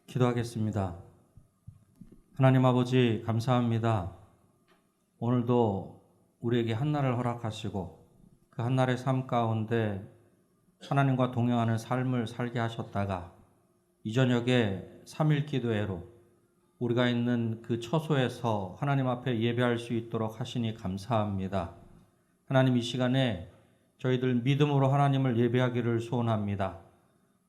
기도하겠습니다. 하나님 아버지 감사합니다. 오늘도 우리에게 한날을 허락하시고 그 한날의 삶 가운데 하나님과 동행하는 삶을 살게 하셨다가 이 저녁에 3일 기도회로 우리가 있는 그 처소에서 하나님 앞에 예배할 수 있도록 하시니 감사합니다. 하나님, 이 시간에 저희들 믿음으로 하나님을 예배하기를 소원합니다.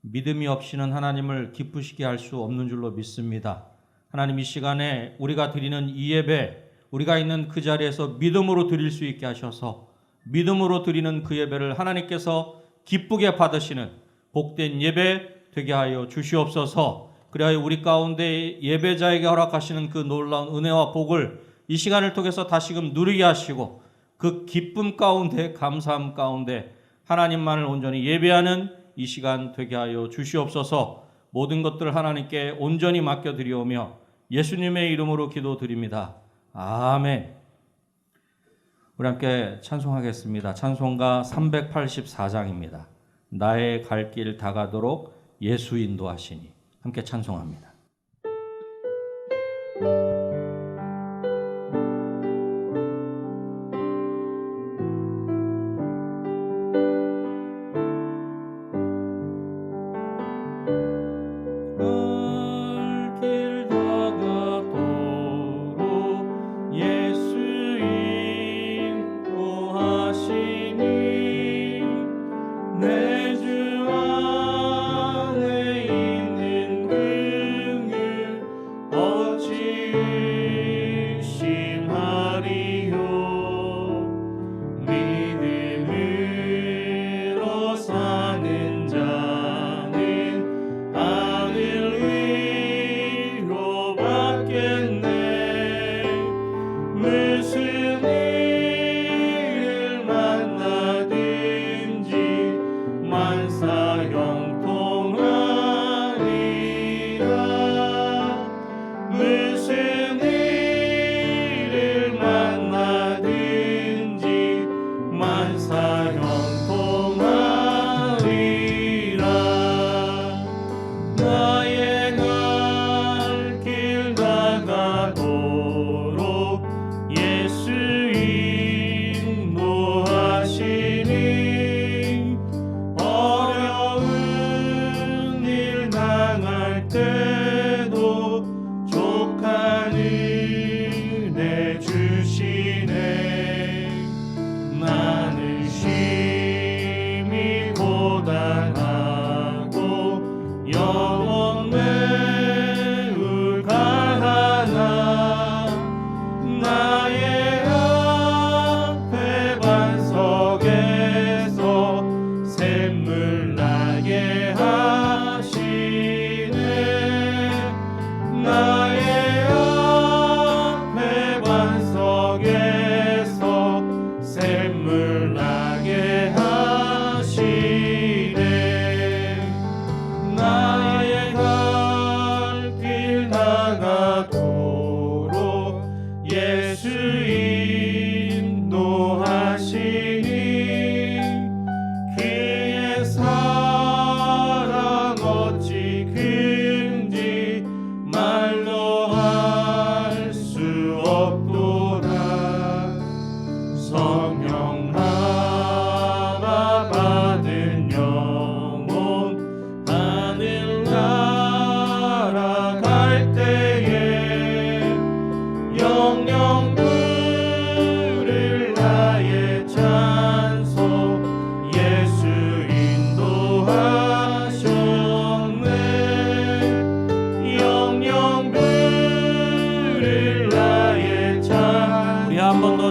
믿음이 없이는 하나님을 기쁘시게 할 수 없는 줄로 믿습니다. 하나님, 이 시간에 우리가 드리는 이 예배, 우리가 있는 그 자리에서 믿음으로 드릴 수 있게 하셔서 믿음으로 드리는 그 예배를 하나님께서 기쁘게 받으시는 복된 예배 되게 하여 주시옵소서. 그리하여 우리 가운데 예배자에게 허락하시는 그 놀라운 은혜와 복을 이 시간을 통해서 다시금 누리게 하시고 그 기쁨 가운데, 감사함 가운데 하나님만을 온전히 예배하는 이 시간 되게 하여 주시옵소서. 모든 것들을 하나님께 온전히 맡겨드리오며 예수님의 이름으로 기도드립니다. 아멘. 우리 함께 찬송하겠습니다. 찬송가 384장입니다. 나의 갈 길 다가도록 예수 인도하시니. 함께 찬송합니다.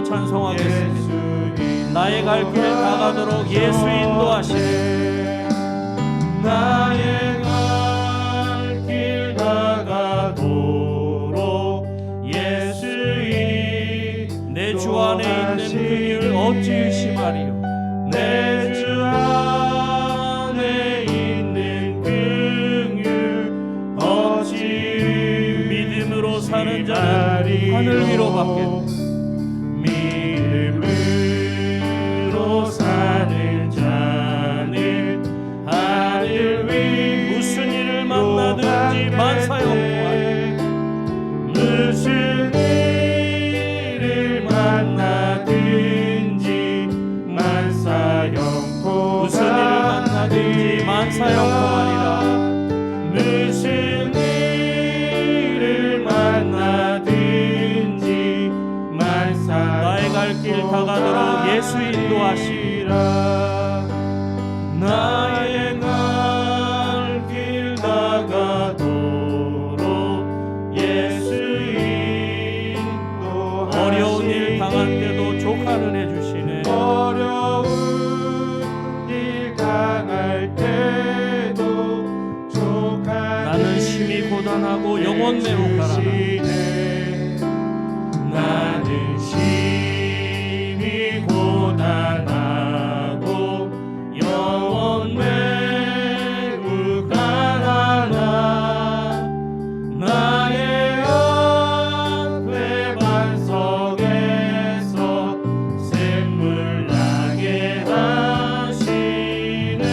찬송하겠습니다. 나의 갈 길 다가도록 예수 인도하시네. 나의 갈 길 다가도록 예수 인도하시네. 내 주 안에 있는 긍휼 어찌 의심하리요. 내 주 안에 있는 긍휼 어찌 믿음으로 사는 자는 하늘 위로 받겠네. 사는 자는 하늘 위 무슨 일을 만나 어디서든지 만사형통하리. 무슨 일을 만나든지 만사형통하리라. 무슨 일을 만나든지 만사형통하리라. 무슨 일을 만나든지 나의 갈 길 다가도록 예수 인도하시리라. 나의 갈 길 다가도록 예수 인도하시리라. 어려운 일 당할 때도 족하는 해 주시네. 어려운 일 당할 때도 족하는 나는 심히 고단하고 영원 매우 가라나. 나는 심히 고단하고 영원 매우 가라나. 나의 앞에 반석에서 샘물 나게 하시네.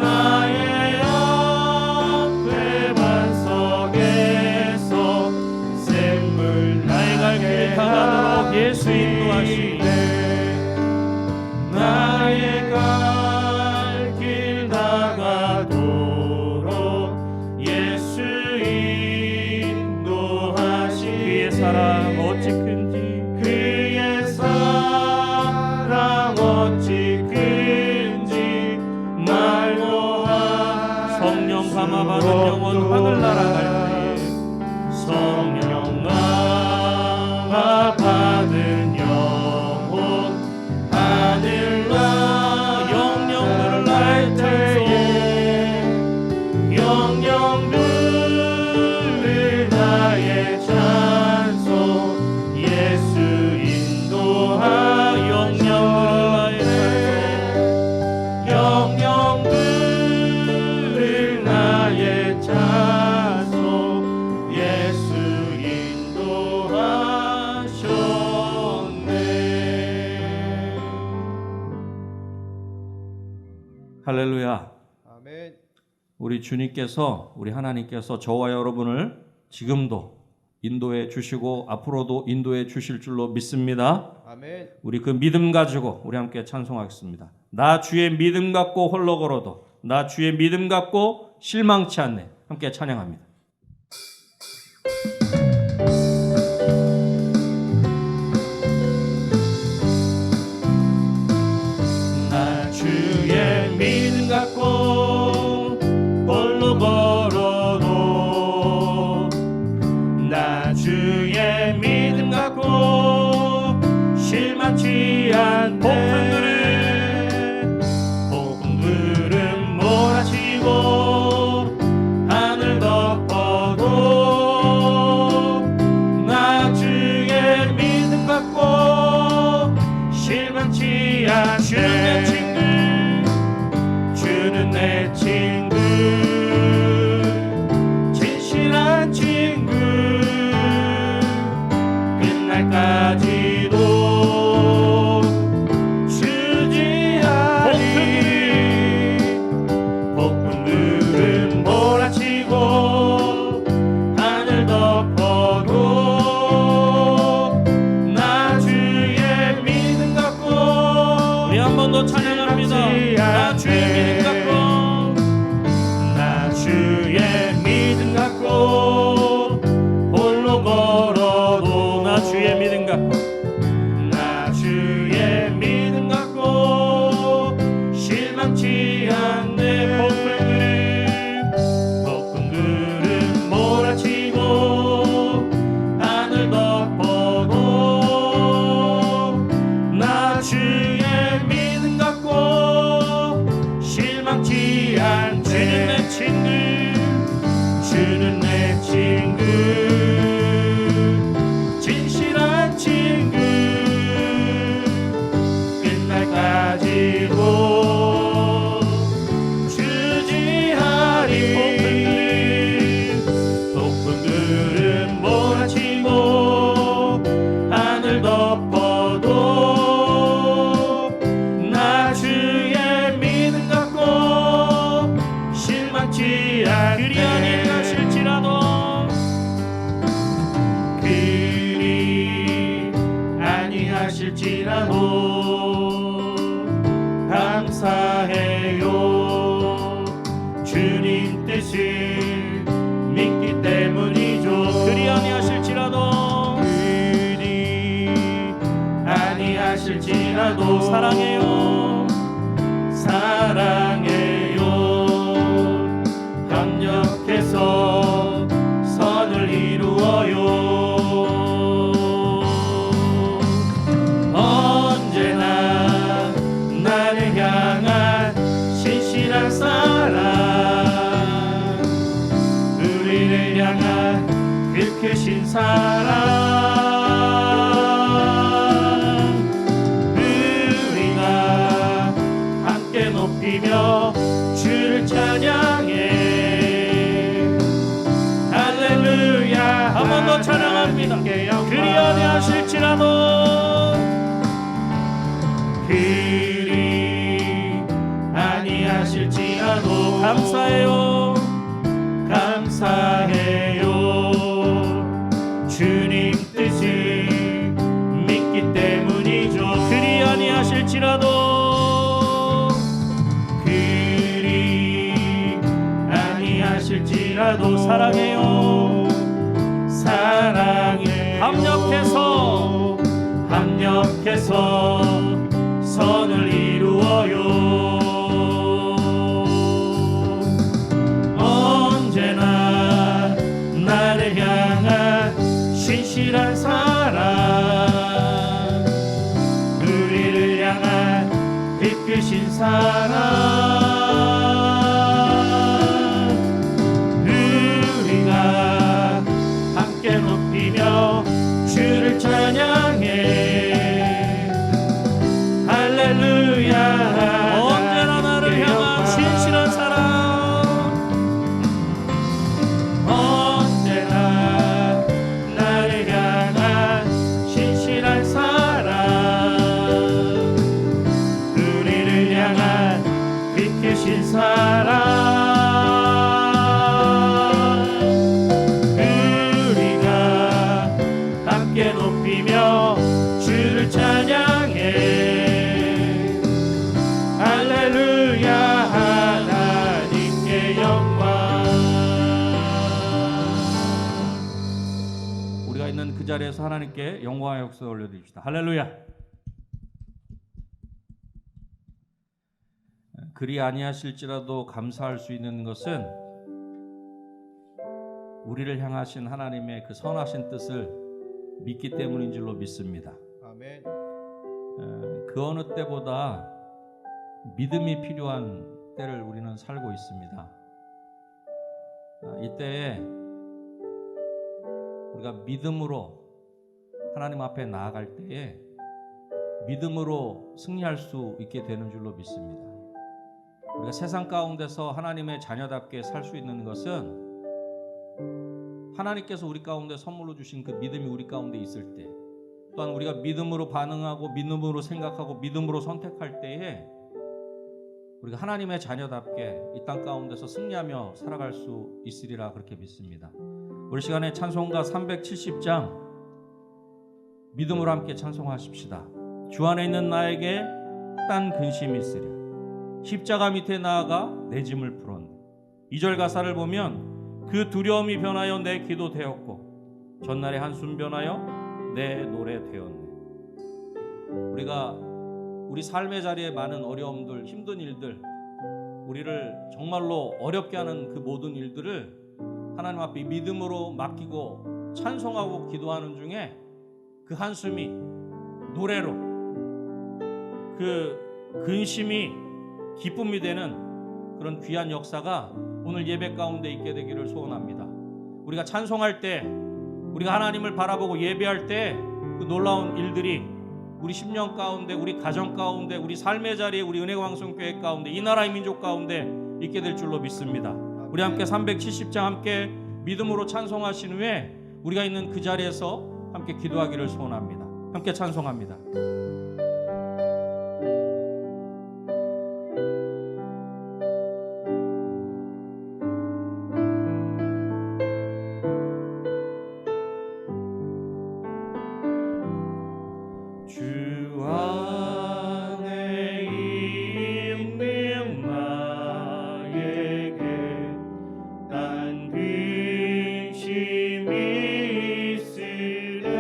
나의 앞에 반석에서 샘물 나의 갈 길 다가도록 예수 인도하시네. 나의 갈 길 다가도록 예수 인도하시네. 그의 사랑 어찌 큰지 그의 사랑 어찌 큰지 말로 할 성령 감화 받은 영혼 하늘나라 갈 때. 성령 감화 받은 영혼 하늘나라 영영들을 나의 때에 영영들을 나의 찬송 예수 인도하. 영영들을 나의 찬송 예수 인도하셨네. 할렐루야. 아멘. 우리 주님께서, 우리 하나님께서 저와 여러분을 지금도 인도해 주시고 앞으로도 인도해 주실 줄로 믿습니다. 아멘. 우리 그 믿음 가지고 우리 함께 찬송하겠습니다. 나 주의 믿음 갖고 홀로 걸어도 나 주의 믿음 갖고 실망치 않네. 함께 찬양합니다. 나 주의 믿음 갖고 홀로 걸어도 나 주의 믿음 갖고 실망치 않네. 폭풍들은 몰아치고 하늘 덮어도 나 주의 믿음 갖고 실망치 않네. 주는 내 친구 진실한 친구 끝날까지도 주지하리. 폭풍들은 몰아치고 하늘 덮어도 나 주의 믿음 갖고 우리 한 번 더 찬양합니다. 나 주의 믿음 갖고 사랑해요 사랑해요 협력해서 선을 이루어요 언제나 나를 향한 신실한 사랑 우리를 향한 그 크신 사랑 우리가 함께 높이며 주를 찬양해 할렐루야 한 번 더 찬양합니다 그리 아니하실지라도 그리 아니하실지라도 감사해요 감사해요 주님 뜻을 믿기 때문이죠 그리 아니하실지라도 그리 아니하실지라도 사랑해요 사랑해 합력해서 선을 이루어요 언제나 나를 향한 신실한 사랑 우리를 향한 그 크신 사랑 우리가 함께 높이며 주를 찬양해 할렐루야 언제나 나를 향한 신실한 사랑 언제나 나를 향한 신실한 사랑 우리를 향한 그 크신 사랑 우리가 함께 높이며 주를 찬양해 할렐루야 하나님께 영광 우리가 있는 그 자리에서 하나님께 영광의 역사 올려드립시다. 할렐루야. 그리 아니하실지라도 감사할 수 있는 것은 우리를 향하신 하나님의 그 선하신 뜻을 믿기 때문인 줄로 믿습니다. 아멘 그 어느 때보다 믿음이 필요한 때를 우리는 살고 있습니다. 이때에 우리가 믿음으로 하나님 앞에 나아갈 때에 믿음으로 승리할 수 있게 되는 줄로 믿습니다. 우리가 세상 가운데서 하나님의 자녀답게 살 수 있는 것은 하나님께서 우리 가운데 선물로 주신 그 믿음이 우리 가운데 있을 때, 또한 우리가 믿음으로 반응하고 믿음으로 생각하고 믿음으로 선택할 때에 우리가 하나님의 자녀답게 이 땅 가운데서 승리하며 살아갈 수 있으리라 그렇게 믿습니다. 우리 시간에 찬송가 370장 믿음으로 함께 찬송하십시다. 주 안에 있는 나에게 딴 근심이 있으랴 십자가 밑에 나아가 내 짐을 풀었네. 2절 가사를 보면 그 두려움이 변하여 내 기도 되었고 전날의 한숨 변하여 내 노래 되었네. 우리가 우리 삶의 자리에 많은 어려움들, 힘든 일들, 우리를 정말로 어렵게 하는 그 모든 일들을 하나님 앞에 믿음으로 맡기고 찬송하고 기도하는 중에 그 한숨이 노래로, 그 근심이 기쁨이 되는 그런 귀한 역사가 오늘 예배 가운데 있게 되기를 소원합니다. 우리가 찬송할 때, 우리가 하나님을 바라보고 예배할 때 그 놀라운 일들이 우리 심령 가운데, 우리 가정 가운데, 우리 삶의 자리에, 우리 은혜광성교회 가운데, 이 나라의 민족 가운데 있게 될 줄로 믿습니다. 우리 함께 370장 함께 믿음으로 찬송하신 후에 우리가 있는 그 자리에서 함께 기도하기를 소원합니다. 함께 찬송합니다. 주 안에 있는 나에게 딴 근심이 있으랴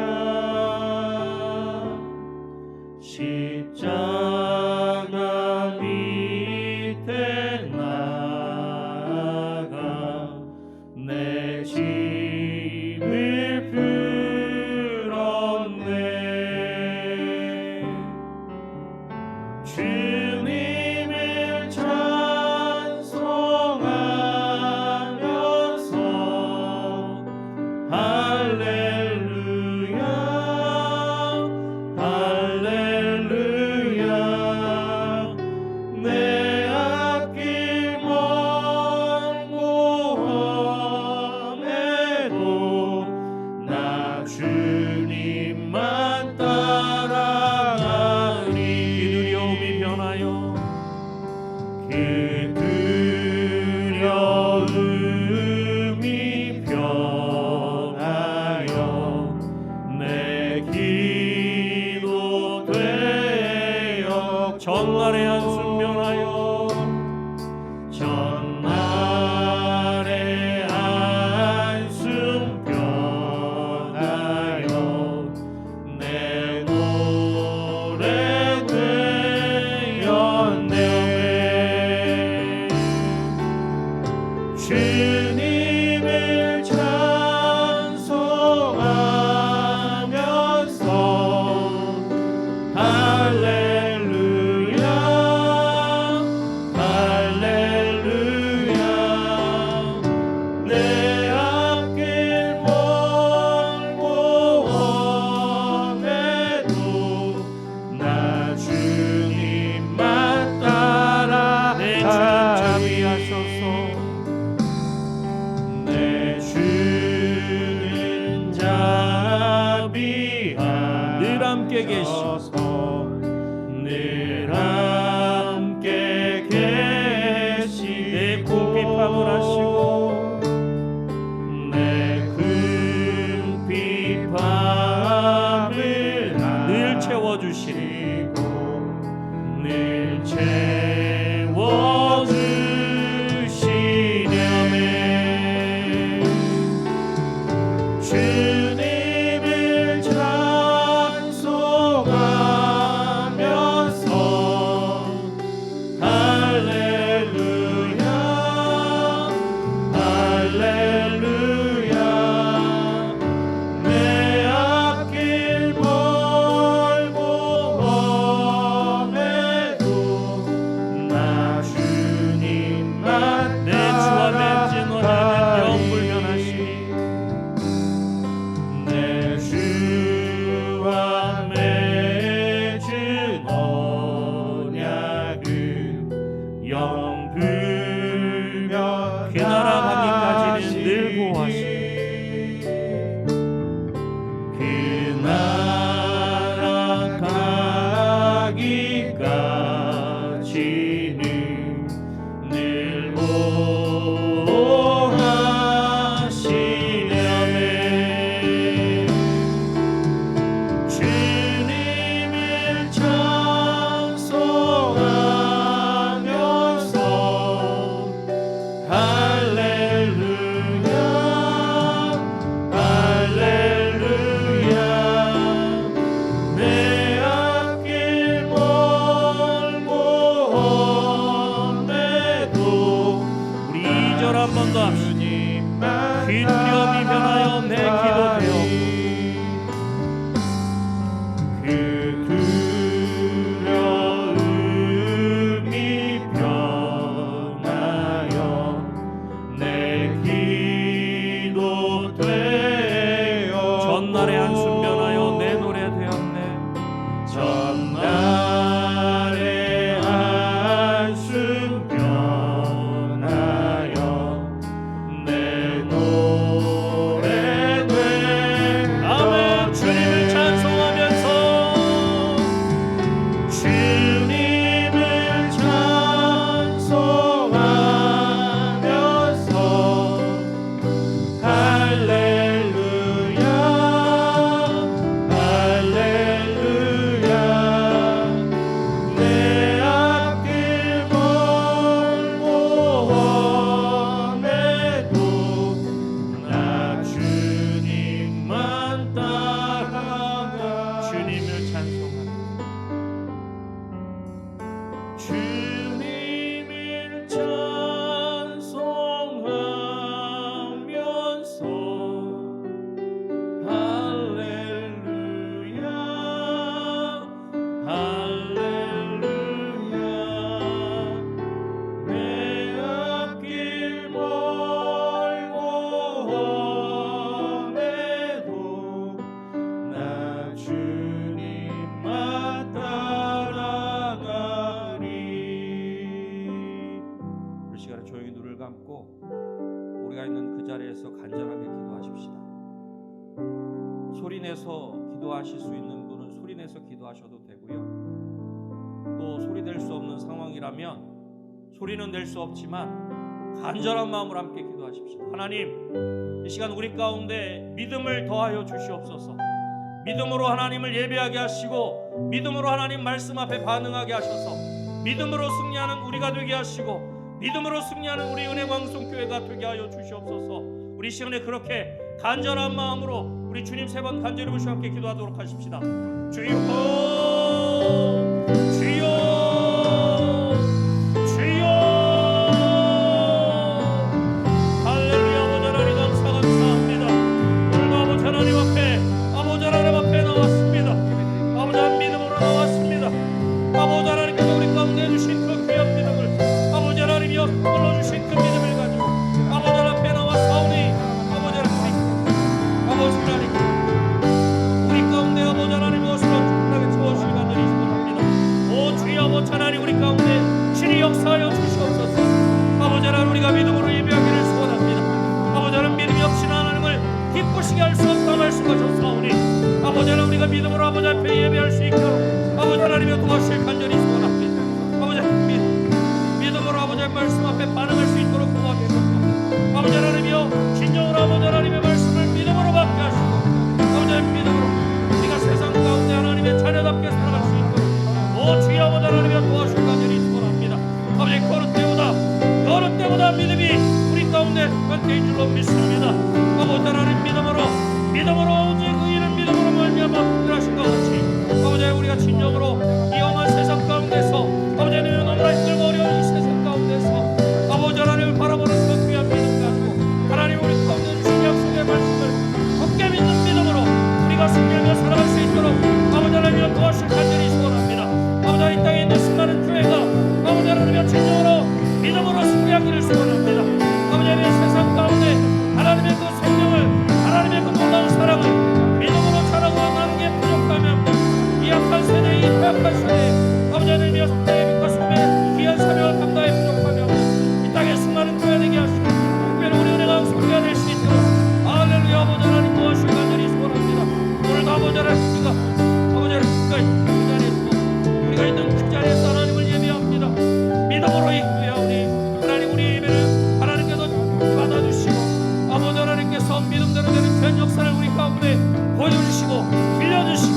주님을 찬송하면서 할렐루야 할렐루야 내 앞길 멀고 험해도 나 주님만 따라 내 주님 자비하소서 내 주님 자비하소서 늘 함께 계셔서 늘 함께 계시 내 궁핍함을 하시고 내 궁핍함을 늘 채워주시고 늘 채워주시려네 주님을 찬송하면서 할렐루야 할렐루야 내 앞길 멀고 험해도 나 주님만 내 주와 맺은 언약은 영불변하시니 내 주와 맺은 언약은 영불변 그 나라 가기까지는 늘 보호하시니 그 나라 가기까지는 늘 보호하시려네 주님을 찬송하면서 할렐루야 할렐루야 내 앞길 멀고 험해도 우리 2절 한 번 더 합시다. 그 두려움이 변하여 내 기도 되었고 그 두려움이 변하여 내 기도 되어 전날의 한숨 변하여 내 노래 되었네 전날의 한숨 변하여 내 노래 돼 아멘 주님을 찬송하면서 주님을 찬송하면서 할렐루야 할렐루야 내 앞길 멀고 험해도 나 주님만 따라가 주님을 찬송하면서 주님을 찬송하면서 할렐루야 할렐루야 내 앞길 멀고 험해도 나 주님만 따라가리 이 시간에 조용히 눈을 감고 우리가 있는 그 자리에서 간절하게 기도하십시다. 소리내서 기도하실 수 있는 분은 소리내서 기도하셔도 되고요. 또 소리낼 수 없는 상황이라면 소리는 낼 수 없지만 간절한 마음으로 함께 기도하십시다. 하나님 이 시간 우리 가운데 믿음을 더하여 주시옵소서. 믿음으로 하나님을 예배하게 하시고 믿음으로 하나님 말씀 앞에 반응하게 하셔서 믿음으로 승리하는 우리가 되게 하시고 믿음으로 승리하는 우리 은혜광송교회가 되게 하여 주시옵소서. 우리 시간에 그렇게 간절한 마음으로 우리 주님 3번 간절히 부시고 함께 기도하도록 하십시다. 주여 주여 주여 아버지 앞에 예배할 수 있도록 아버지 하나님의 도와주실 간절히 소원합니다. 아버지 믿음으로 아버지의 말씀 앞에 반응할 수 있도록 도와주시옵소서. 아버지 하나님이여 진정으로 아버지 하나님의 말씀을 믿음으로 받게 하시고 아버지 믿음으로 우리가 세상 가운데 하나님의 자녀답게 살아갈 수 있도록 주여 아버지 하나님이여 도와주실 간절히 소원합니다. 아버지 그 어느 때보다 믿음이 우리 가운데 은혜인 줄로 믿습니다. 아버지 하나님 믿음으로 오직 의인은 믿음으로 말미암아 하신 것 같이 아버지 우리가 진정으로 이 험한 세상 가운데서 아버지 하나님 너무나 힘들고 어려운 이 세상 가운데서 아버지 하나님을 바라보는 그 귀한 믿음 가지고 하나님 우리 가운데 주신 약속의 말씀을 굳게 믿는 믿음으로 우리가 승리하며 살아갈 수 있도록 아버지 하나님이여 도와주실 간절히 소원합니다. 아버지 하나님 이 땅에 있는 수많은 교회가 아버지 하나님이여 진정으로 믿음으로 승리하기를 소원합니다. 아버지 하나님의 세상 가운데 하나님의 그 생명을 하나님의 그 놀라운 사랑을 믿음으로 자라고 나는 게 부족하면 이 약한 세대 이 패악한 세대 아버지 하나님이여 성령의 빛과 소금의 귀한 사명을 감당해 부족하면 이 땅에 수많은 교회 되게 하시고 특별히 우리 은혜가 소리가 될 수 있도록 할렐루야 아버지 하나님 도와주시기 간절히 소원합니다. 오늘도 아버지 하나님 우리가 아버지 하나님 그 자리에서 우리가 있는 그 자리에서 하나님을 예배합니다. 믿음으로 이 교회 우리 하나님 우리 예배를 하나님께서 받아주시고 아버지 하나님께서 믿음대로 되는 전 역사를 우리 가운데 보여주시고 들려주시고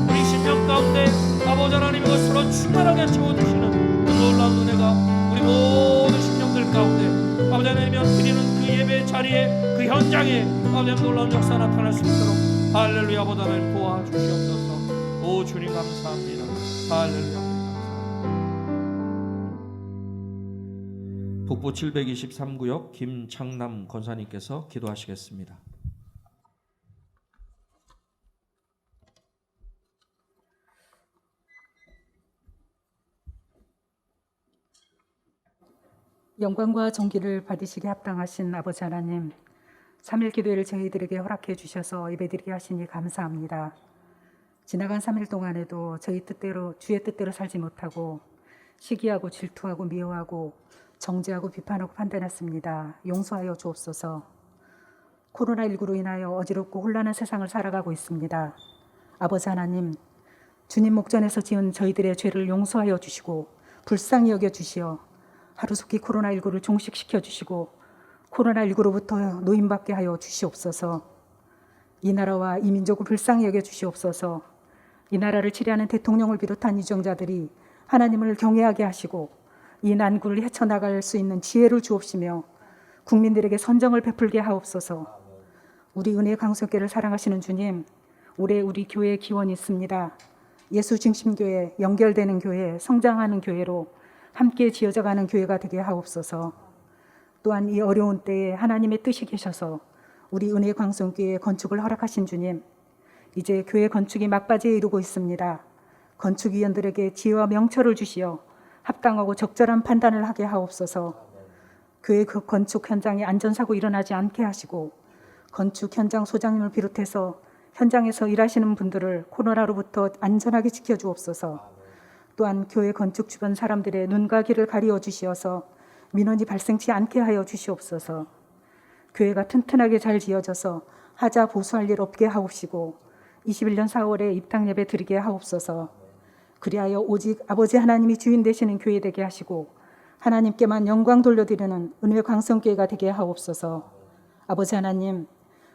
우리 심령 가운데 아버지 하나님 것으로 충만하게 채워주시는 그 놀라운 은혜가 우리 모든 심령들 가운데 아버지 하나님이 드리는 그 예배 자리에 그 현장에 아버지 하나님 놀라운 역사 나타날 수 있도록 할렐루야 아버지 하나님 도와주시옵소서. 오 주님 감사합니다. 할렐루야. 북부 723구역 김창남 권사님께서 기도하시겠습니다. 영광과 존귀를 받으시게 합당하신 아버지 하나님, 3일 기도회를 저희들에게 허락해 주셔서 예배드리게 하시니 감사합니다. 지나간 3일 동안에도 저희 뜻대로 주의 뜻대로 살지 못하고 시기하고 질투하고 미워하고 정죄하고 비판하고 판단했습니다. 용서하여 주옵소서. 코로나19로 인하여 어지럽고 혼란한 세상을 살아가고 있습니다. 아버지 하나님, 주님 목전에서 지은 저희들의 죄를 용서하여 주시고 불쌍히 여겨 주시어 하루속히 코로나19를 종식시켜 주시고 코로나19로부터 노임받게 하여 주시옵소서. 이 나라와 이 민족을 불쌍히 여겨 주시옵소서. 이 나라를 치리하는 대통령을 비롯한 유정자들이 하나님을 경외하게 하시고 이 난국을 헤쳐나갈 수 있는 지혜를 주옵시며 국민들에게 선정을 베풀게 하옵소서. 우리 은혜의 강성교회를 사랑하시는 주님, 올해 우리 교회에 기원이 있습니다. 예수 중심교회, 연결되는 교회, 성장하는 교회로 함께 지어져가는 교회가 되게 하옵소서. 또한 이 어려운 때에 하나님의 뜻이 계셔서 우리 은혜의 강성교회 건축을 허락하신 주님, 이제 교회 건축이 막바지에 이르고 있습니다. 건축위원들에게 지혜와 명철을 주시어 합당하고 적절한 판단을 하게 하옵소서. 교회 그 건축 현장에 안전사고 일어나지 않게 하시고 건축 현장 소장님을 비롯해서 현장에서 일하시는 분들을 코로나로부터 안전하게 지켜주옵소서. 또한 교회 건축 주변 사람들의 눈과 귀를 가리워 주시어서 민원이 발생치 않게 하여 주시옵소서. 교회가 튼튼하게 잘 지어져서 하자 보수할 일 없게 하옵시고 21년 4월에 입당 예배 드리게 하옵소서. 그리하여 오직 아버지 하나님이 주인 되시는 교회 되게 하시고 하나님께만 영광 돌려드리는 은혜 광성교회가 되게 하옵소서. 아버지 하나님,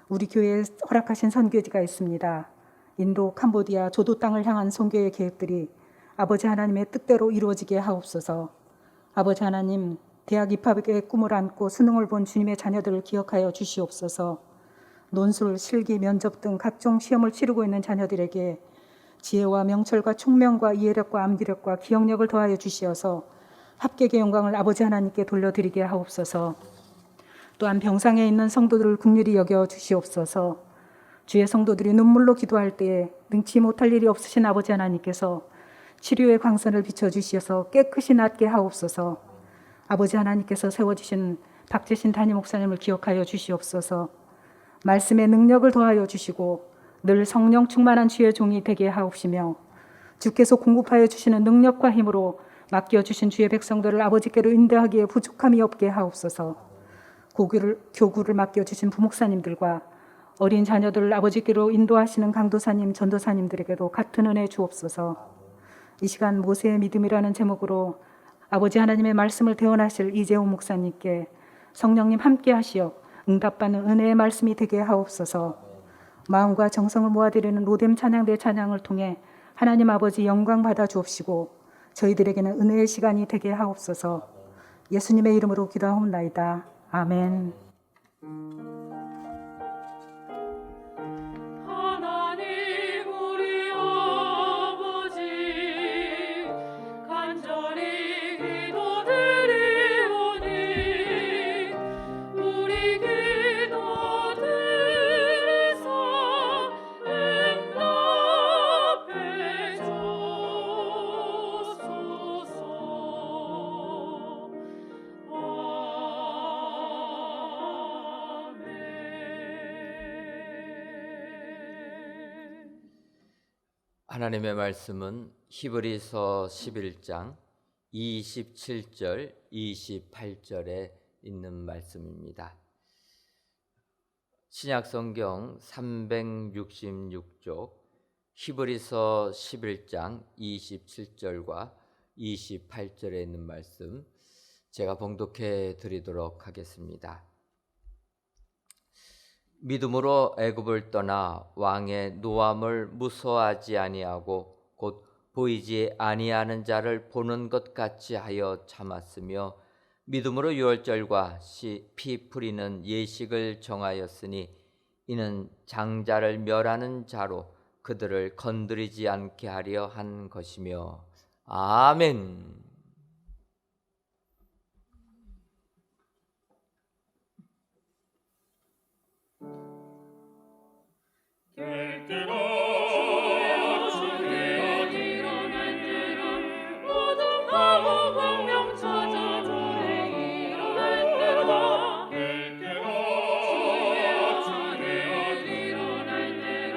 우리 교회에 허락하신 선교지가 있습니다. 인도, 캄보디아, 조도 땅을 향한 선교의 계획들이 아버지 하나님의 뜻대로 이루어지게 하옵소서. 아버지 하나님, 대학 입학의 꿈을 안고 수능을 본 주님의 자녀들을 기억하여 주시옵소서. 논술, 실기, 면접 등 각종 시험을 치르고 있는 자녀들에게 지혜와 명철과 총명과 이해력과 암기력과 기억력을 더하여 주시어서 합격의 영광을 아버지 하나님께 돌려드리게 하옵소서. 또한 병상에 있는 성도들을 긍휼히 여겨 주시옵소서. 주의 성도들이 눈물로 기도할 때에 능치 못할 일이 없으신 아버지 하나님께서 치료의 광선을 비춰주시어서 깨끗이 낫게 하옵소서. 아버지 하나님께서 세워주신 박재신 담임 목사님을 기억하여 주시옵소서. 말씀의 능력을 더하여 주시고 늘 성령 충만한 주의 종이 되게 하옵시며 주께서 공급하여 주시는 능력과 힘으로 맡겨주신 주의 백성들을 아버지께로 인도하기에 부족함이 없게 하옵소서. 교구를 맡겨주신 부목사님들과 어린 자녀들 아버지께로 인도하시는 강도사님, 전도사님들에게도 같은 은혜 주옵소서. 이 시간 모세의 믿음이라는 제목으로 아버지 하나님의 말씀을 대언하실 이재호 목사님께 성령님 함께 하시어 응답받는 은혜의 말씀이 되게 하옵소서. 마음과 정성을 모아드리는 로뎀 찬양대 찬양을 통해 하나님 아버지 영광 받아 주옵시고 저희들에게는 은혜의 시간이 되게 하옵소서. 예수님의 이름으로 기도하옵나이다. 아멘. 하나님 우리 아버지 간절히 기도드리오니 우리 기도 들으사 응답해 주소서. 하나님의 말씀은 히브리서 11장 27절, 28절에 있는 말씀입니다. 신약성경 366쪽 히브리서 11장 27절과 28절에 있는 말씀 제가 봉독해 드리도록 하겠습니다. 믿음으로 애굽을 떠나 왕의 노함을 무서워하지 아니하고 곧 보이지 아니하는 자를 보는 것 같이 하여 참았으며 믿음으로 유월절과 피 뿌리는 예식을 정하였으니 이는 장자를 멸하는 자로 그들을 건드리지 않게 하려 한 것이며. 아멘. 될 때로 주여 일어날 때로 모든 바보 광명 찾아주네. 일어날 때로 될 때로 주여 일어날 때로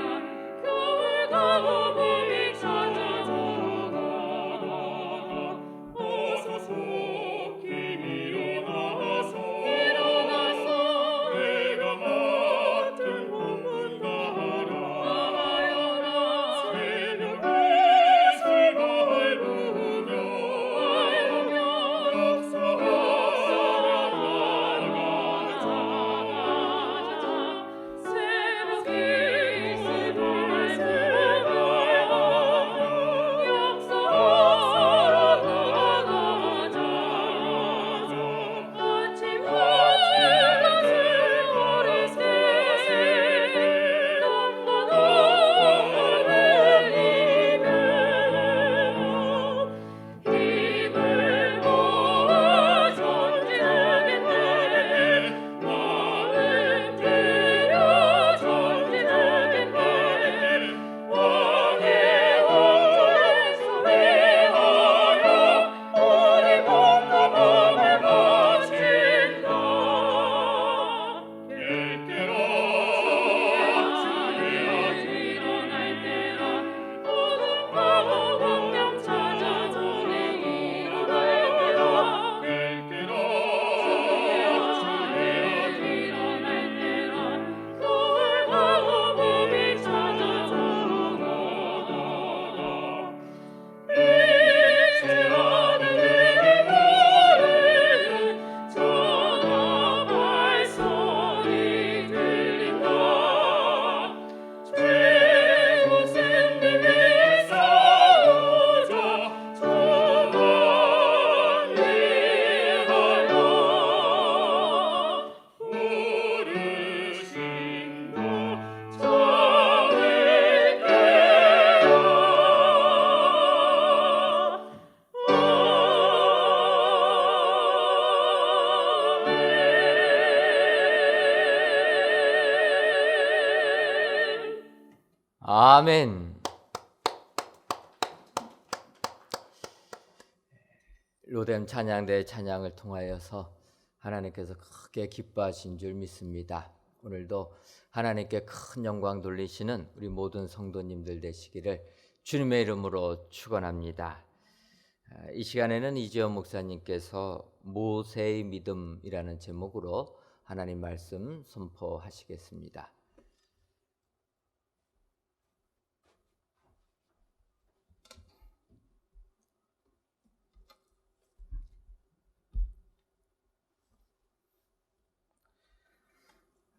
겨울 가고 봄이 찾아주고 어서 속히 일어나서 내가 맡은 본분 다하라. 아멘. 로뎀 찬양대 찬양을 통하여서 하나님께서 크게 기뻐하신 줄 믿습니다. 오늘도 하나님께 큰 영광 돌리시는 우리 모든 성도님들 되시기를 주님의 이름으로 축원합니다. 이 시간에는 이재호 목사님께서 모세의 믿음이라는 제목으로 하나님 말씀 선포하시겠습니다.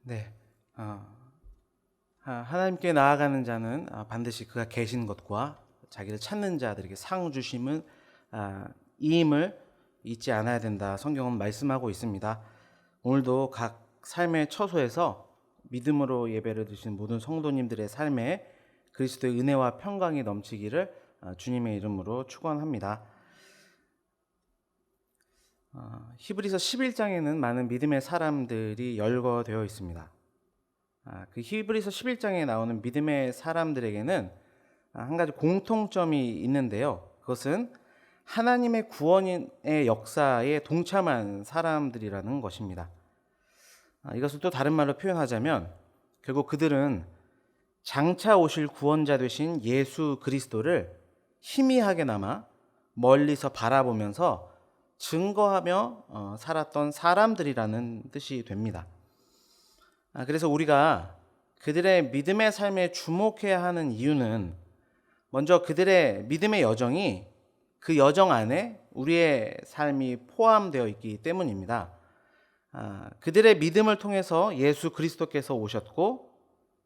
네, 하나님께 나아가는 자는 반드시 그가 계신 것과 자기를 찾는 자들에게 상 주심은 이임을 잊지 않아야 된다. 성경은 말씀하고 있습니다. 오늘도 각 삶의 처소에서 믿음으로 예배를 드리는 모든 성도님들의 삶에 그리스도의 은혜와 평강이 넘치기를 주님의 이름으로 축원합니다. 히브리서 11장에는 많은 믿음의 사람들이 열거되어 있습니다. 그 히브리서 11장에 나오는 믿음의 사람들에게는 한 가지 공통점이 있는데요. 그것은 하나님의 구원의 역사에 동참한 사람들이라는 것입니다. 이것을 또 다른 말로 표현하자면 결국 그들은 장차 오실 구원자 되신 예수 그리스도를 희미하게나마 멀리서 바라보면서 증거하며 살았던 사람들이라는 뜻이 됩니다. 그래서 우리가 그들의 믿음의 삶에 주목해야 하는 이유는 먼저 그들의 믿음의 여정이 그 여정 안에 우리의 삶이 포함되어 있기 때문입니다. 그들의 믿음을 통해서 예수 그리스도께서 오셨고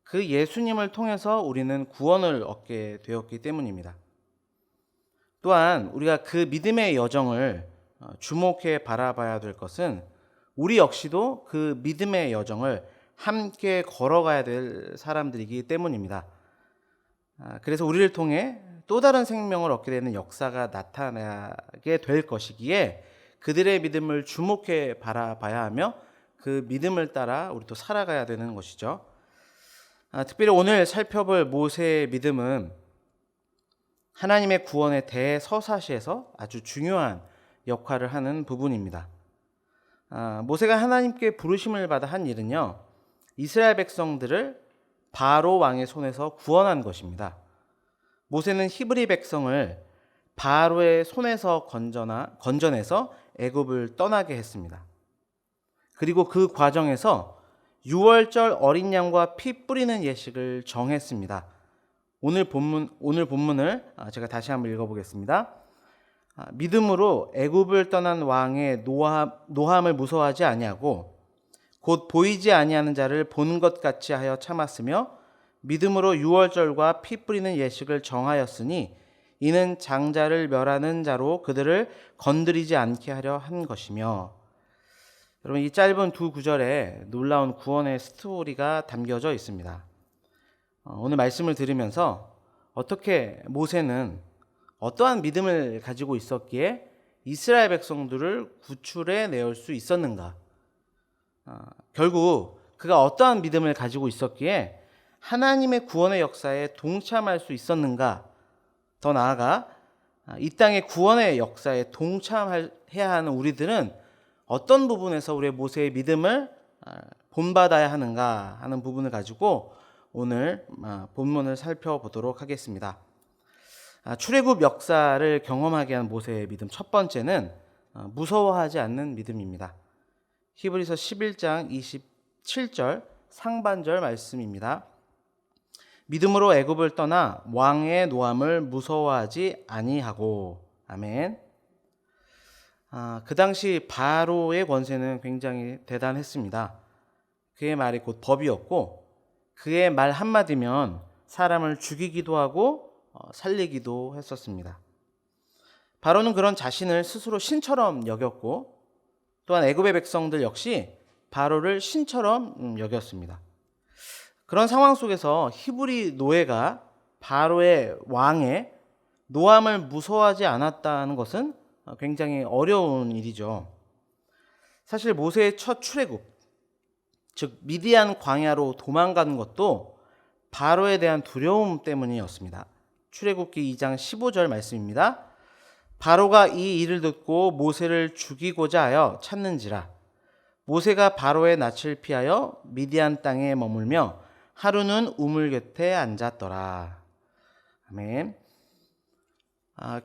그 예수님을 통해서 우리는 구원을 얻게 되었기 때문입니다. 또한 우리가 그 믿음의 여정을 주목해 바라봐야 될 것은 우리 역시도 그 믿음의 여정을 함께 걸어가야 될 사람들이기 때문입니다. 그래서 우리를 통해 또 다른 생명을 얻게 되는 역사가 나타나게 될 것이기에 그들의 믿음을 주목해 바라봐야 하며 그 믿음을 따라 우리도 살아가야 되는 것이죠. 특별히 오늘 살펴볼 모세의 믿음은 하나님의 구원의 대서사시에서 아주 중요한 역할을 하는 부분입니다. 모세가 하나님께 부르심을 받아 한 일은요, 이스라엘 백성들을 바로 왕의 손에서 구원한 것입니다. 모세는 히브리 백성을 바로의 손에서 건져내서 애굽을 떠나게 했습니다. 그리고 그 과정에서 유월절 어린 양과 피 뿌리는 예식을 정했습니다. 오늘 본문을 제가 다시 한번 읽어보겠습니다. 믿음으로 애굽을 떠난 왕의 노함을 무서워하지 아니하고 곧 보이지 아니하는 자를 본 것 같이 하여 참았으며 믿음으로 유월절과 피 뿌리는 예식을 정하였으니 이는 장자를 멸하는 자로 그들을 건드리지 않게 하려 한 것이며. 여러분, 이 짧은 두 구절에 놀라운 구원의 스토리가 담겨져 있습니다. 오늘 말씀을 들으면서 어떻게 모세는 어떠한 믿음을 가지고 있었기에 이스라엘 백성들을 구출해 내올 수 있었는가? 결국 그가 어떠한 믿음을 가지고 있었기에 하나님의 구원의 역사에 동참할 수 있었는가? 더 나아가 이 땅의 구원의 역사에 동참해야 하는 우리들은 어떤 부분에서 우리의 모세의 믿음을 본받아야 하는가 하는 부분을 가지고 오늘 본문을 살펴보도록 하겠습니다. 출애굽 역사를 경험하게 한 모세의 믿음, 첫 번째는 무서워하지 않는 믿음입니다. 히브리서 11장 27절 상반절 말씀입니다. 믿음으로 애굽을 떠나 왕의 노함을 무서워하지 아니하고. 아멘. 그 당시 바로의 권세는 굉장히 대단했습니다. 그의 말이 곧 법이었고 그의 말 한마디면 사람을 죽이기도 하고 살리기도 했었습니다. 바로는 그런 자신을 스스로 신처럼 여겼고 또한 애굽의 백성들 역시 바로를 신처럼 여겼습니다. 그런 상황 속에서 히브리 노예가 바로의 왕의 노함을 무서워하지 않았다는 것은 굉장히 어려운 일이죠. 사실 모세의 첫 출애굽, 즉 미디안 광야로 도망가는 것도 바로에 대한 두려움 때문이었습니다. 출애굽기 2장 15절 말씀입니다. 바로가 이 일을 듣고 모세를 죽이고자 하여 찾는지라. 모세가 바로의 낯을 피하여 미디안 땅에 머물며 하루는 우물 곁에 앉았더라. 아멘.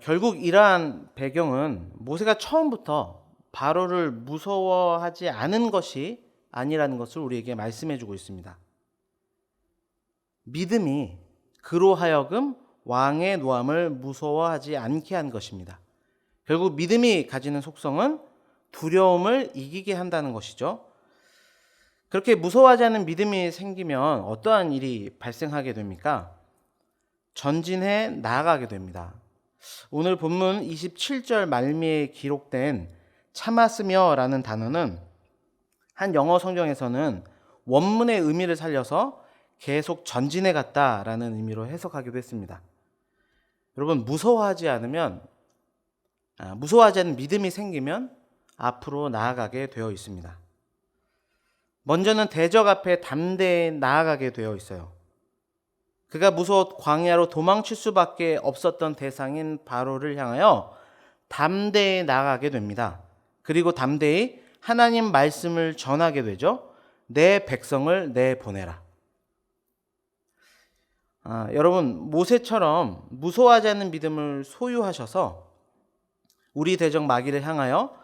결국 이러한 배경은 모세가 처음부터 바로를 무서워하지 않은 것이 아니라는 것을 우리에게 말씀해주고 있습니다. 믿음이 그로 하여금 왕의 노함을 무서워하지 않게 한 것입니다. 결국 믿음이 가지는 속성은 두려움을 이기게 한다는 것이죠. 그렇게 무서워하지 않는 믿음이 생기면 어떠한 일이 발생하게 됩니까? 전진해 나아가게 됩니다. 오늘 본문 27절 말미에 기록된 참았으며라는 단어는 한 영어 성경에서는 원문의 의미를 살려서 계속 전진해 갔다라는 의미로 해석하기도 했습니다. 여러분, 무서워하지 않는 믿음이 생기면 앞으로 나아가게 되어 있습니다. 먼저는 대적 앞에 담대히 나아가게 되어 있어요. 그가 무서워 광야로 도망칠 수밖에 없었던 대상인 바로를 향하여 담대히 나아가게 됩니다. 그리고 담대히 하나님 말씀을 전하게 되죠. 내 백성을 내보내라. 여러분, 모세처럼 무서워하지 않는 믿음을 소유하셔서 우리 대적 마귀를 향하여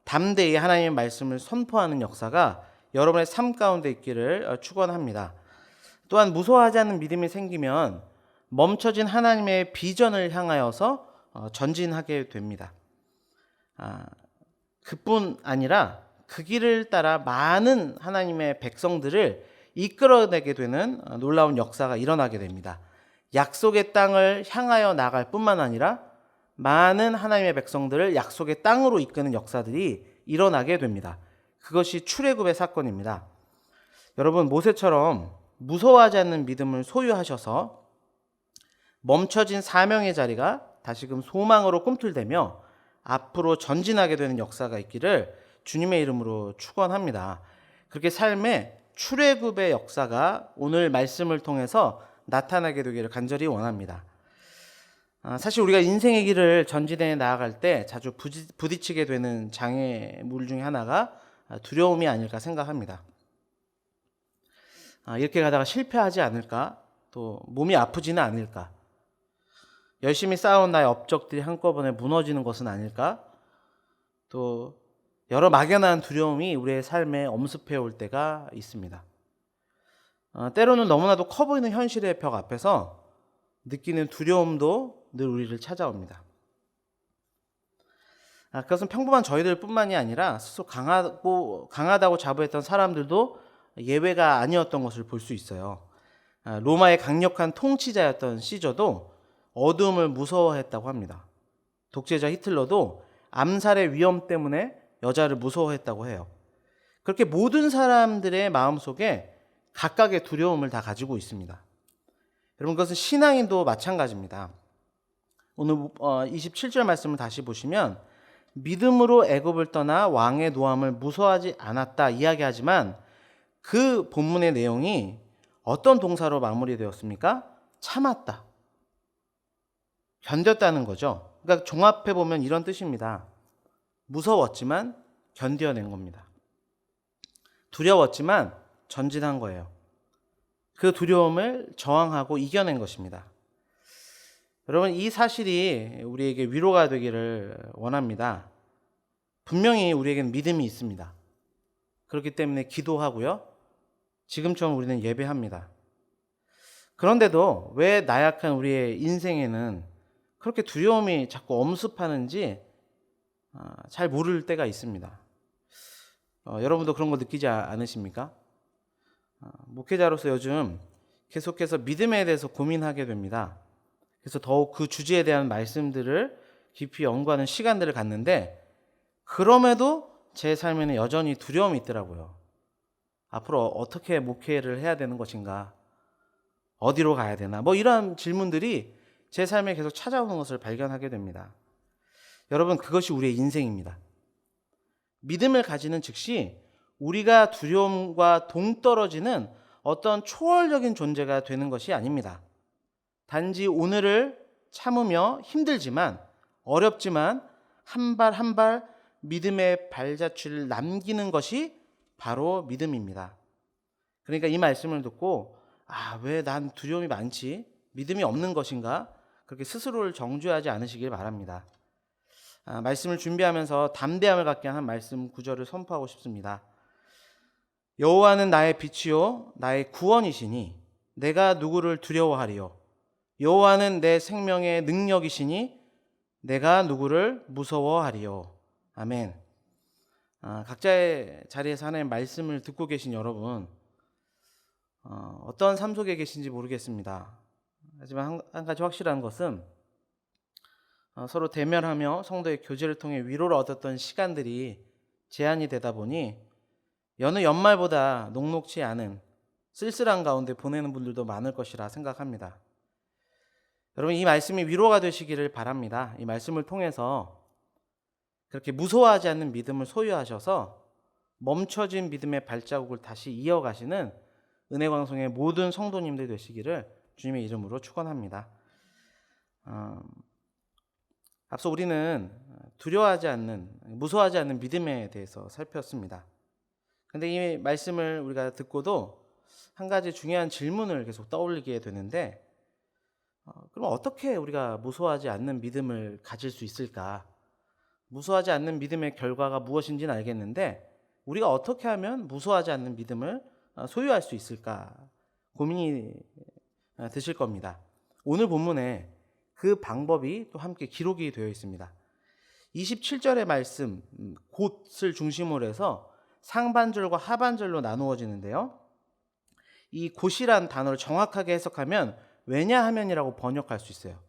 담대히 하나님의 말씀을 선포하는 역사가 여러분의 삶 가운데 있기를 축원합니다. 또한 무서워하지 않는 믿음이 생기면 멈춰진 하나님의 비전을 향하여서 전진하게 됩니다. 그뿐 아니라 그 길을 따라 많은 하나님의 백성들을 이끌어내게 되는 놀라운 역사가 일어나게 됩니다. 약속의 땅을 향하여 나갈 뿐만 아니라 많은 하나님의 백성들을 약속의 땅으로 이끄는 역사들이 일어나게 됩니다. 그것이 출애굽의 사건입니다. 여러분, 모세처럼 무서워하지 않는 믿음을 소유하셔서 멈춰진 사명의 자리가 다시금 소망으로 꿈틀대며 앞으로 전진하게 되는 역사가 있기를 주님의 이름으로 축원합니다. 그렇게 삶의 출애굽의 역사가 오늘 말씀을 통해서 나타나게 되기를 간절히 원합니다. 사실 우리가 인생의 길을 전진해 나아갈 때 자주 부딪히게 되는 장애물 중에 하나가 두려움이 아닐까 생각합니다. 이렇게 가다가 실패하지 않을까? 또 몸이 아프지는 않을까? 열심히 쌓아온 나의 업적들이 한꺼번에 무너지는 것은 아닐까? 또 여러 막연한 두려움이 우리의 삶에 엄습해 올 때가 있습니다. 때로는 너무나도 커 보이는 현실의 벽 앞에서 느끼는 두려움도 늘 우리를 찾아옵니다. 그것은 평범한 저희들 뿐만이 아니라 스스로 강하다고 자부했던 사람들도 예외가 아니었던 것을 볼 수 있어요. 로마의 강력한 통치자였던 시저도 어둠을 무서워했다고 합니다. 독재자 히틀러도 암살의 위험 때문에 여자를 무서워했다고 해요. 그렇게 모든 사람들의 마음속에 각각의 두려움을 다 가지고 있습니다. 여러분, 그것은 신앙인도 마찬가지입니다. 오늘 27절 말씀을 다시 보시면 믿음으로 애굽을 떠나 왕의 노함을 무서워하지 않았다 이야기하지만 그 본문의 내용이 어떤 동사로 마무리되었습니까? 참았다. 견뎠다는 거죠. 그러니까 종합해 보면 이런 뜻입니다. 무서웠지만 견뎌낸 겁니다. 두려웠지만 전진한 거예요. 그 두려움을 저항하고 이겨낸 것입니다. 여러분, 이 사실이 우리에게 위로가 되기를 원합니다. 분명히 우리에게는 믿음이 있습니다. 그렇기 때문에 기도하고요. 지금처럼 우리는 예배합니다. 그런데도 왜 나약한 우리의 인생에는 그렇게 두려움이 자꾸 엄습하는지 잘 모를 때가 있습니다. 여러분도 그런 거 느끼지 않으십니까? 목회자로서 요즘 계속해서 믿음에 대해서 고민하게 됩니다. 그래서 더욱 그 주제에 대한 말씀들을 깊이 연구하는 시간들을 갖는데 그럼에도 제 삶에는 여전히 두려움이 있더라고요. 앞으로 어떻게 목회를 해야 되는 것인가? 어디로 가야 되나? 이런 질문들이 제 삶에 계속 찾아오는 것을 발견하게 됩니다. 여러분, 그것이 우리의 인생입니다. 믿음을 가지는 즉시 우리가 두려움과 동떨어지는 어떤 초월적인 존재가 되는 것이 아닙니다. 단지 오늘을 참으며 힘들지만 어렵지만 한 발 한 발 믿음의 발자취를 남기는 것이 바로 믿음입니다. 그러니까 이 말씀을 듣고 왜 난 두려움이 많지? 믿음이 없는 것인가? 그렇게 스스로를 정죄하지 않으시길 바랍니다. 말씀을 준비하면서 담대함을 갖게 한 말씀 구절을 선포하고 싶습니다. 여호와는 나의 빛이요 나의 구원이시니 내가 누구를 두려워하리요. 여호와는 내 생명의 능력이시니 내가 누구를 무서워하리요. 아멘. 각자의 자리에서 하나님의 말씀을 듣고 계신 여러분, 어떤 삶 속에 계신지 모르겠습니다. 하지만 한 가지 확실한 것은 서로 대면하며 성도의 교제를 통해 위로를 얻었던 시간들이 제한이 되다 보니 여느 연말보다 녹록지 않은 쓸쓸한 가운데 보내는 분들도 많을 것이라 생각합니다. 여러분, 이 말씀이 위로가 되시기를 바랍니다. 이 말씀을 통해서 그렇게 무서워하지 않는 믿음을 소유하셔서 멈춰진 믿음의 발자국을 다시 이어가시는 은혜광성의 모든 성도님들 되시기를 주님의 이름으로 축원합니다. 앞서 우리는 두려워하지 않는, 무서워하지 않는 믿음에 대해서 살폈습니다. 근데 이 말씀을 우리가 듣고도 한 가지 중요한 질문을 계속 떠올리게 되는데, 그럼 어떻게 우리가 무서워하지 않는 믿음을 가질 수 있을까? 무서워하지 않는 믿음의 결과가 무엇인지는 알겠는데 우리가 어떻게 하면 무서워하지 않는 믿음을 소유할 수 있을까? 고민이 드실 겁니다. 오늘 본문에 그 방법이 또 함께 기록이 되어 있습니다. 27절의 말씀, 곧을 중심으로 해서 상반절과 하반절로 나누어지는데요. 이 곧이란 단어를 정확하게 해석하면 왜냐하면이라고 번역할 수 있어요.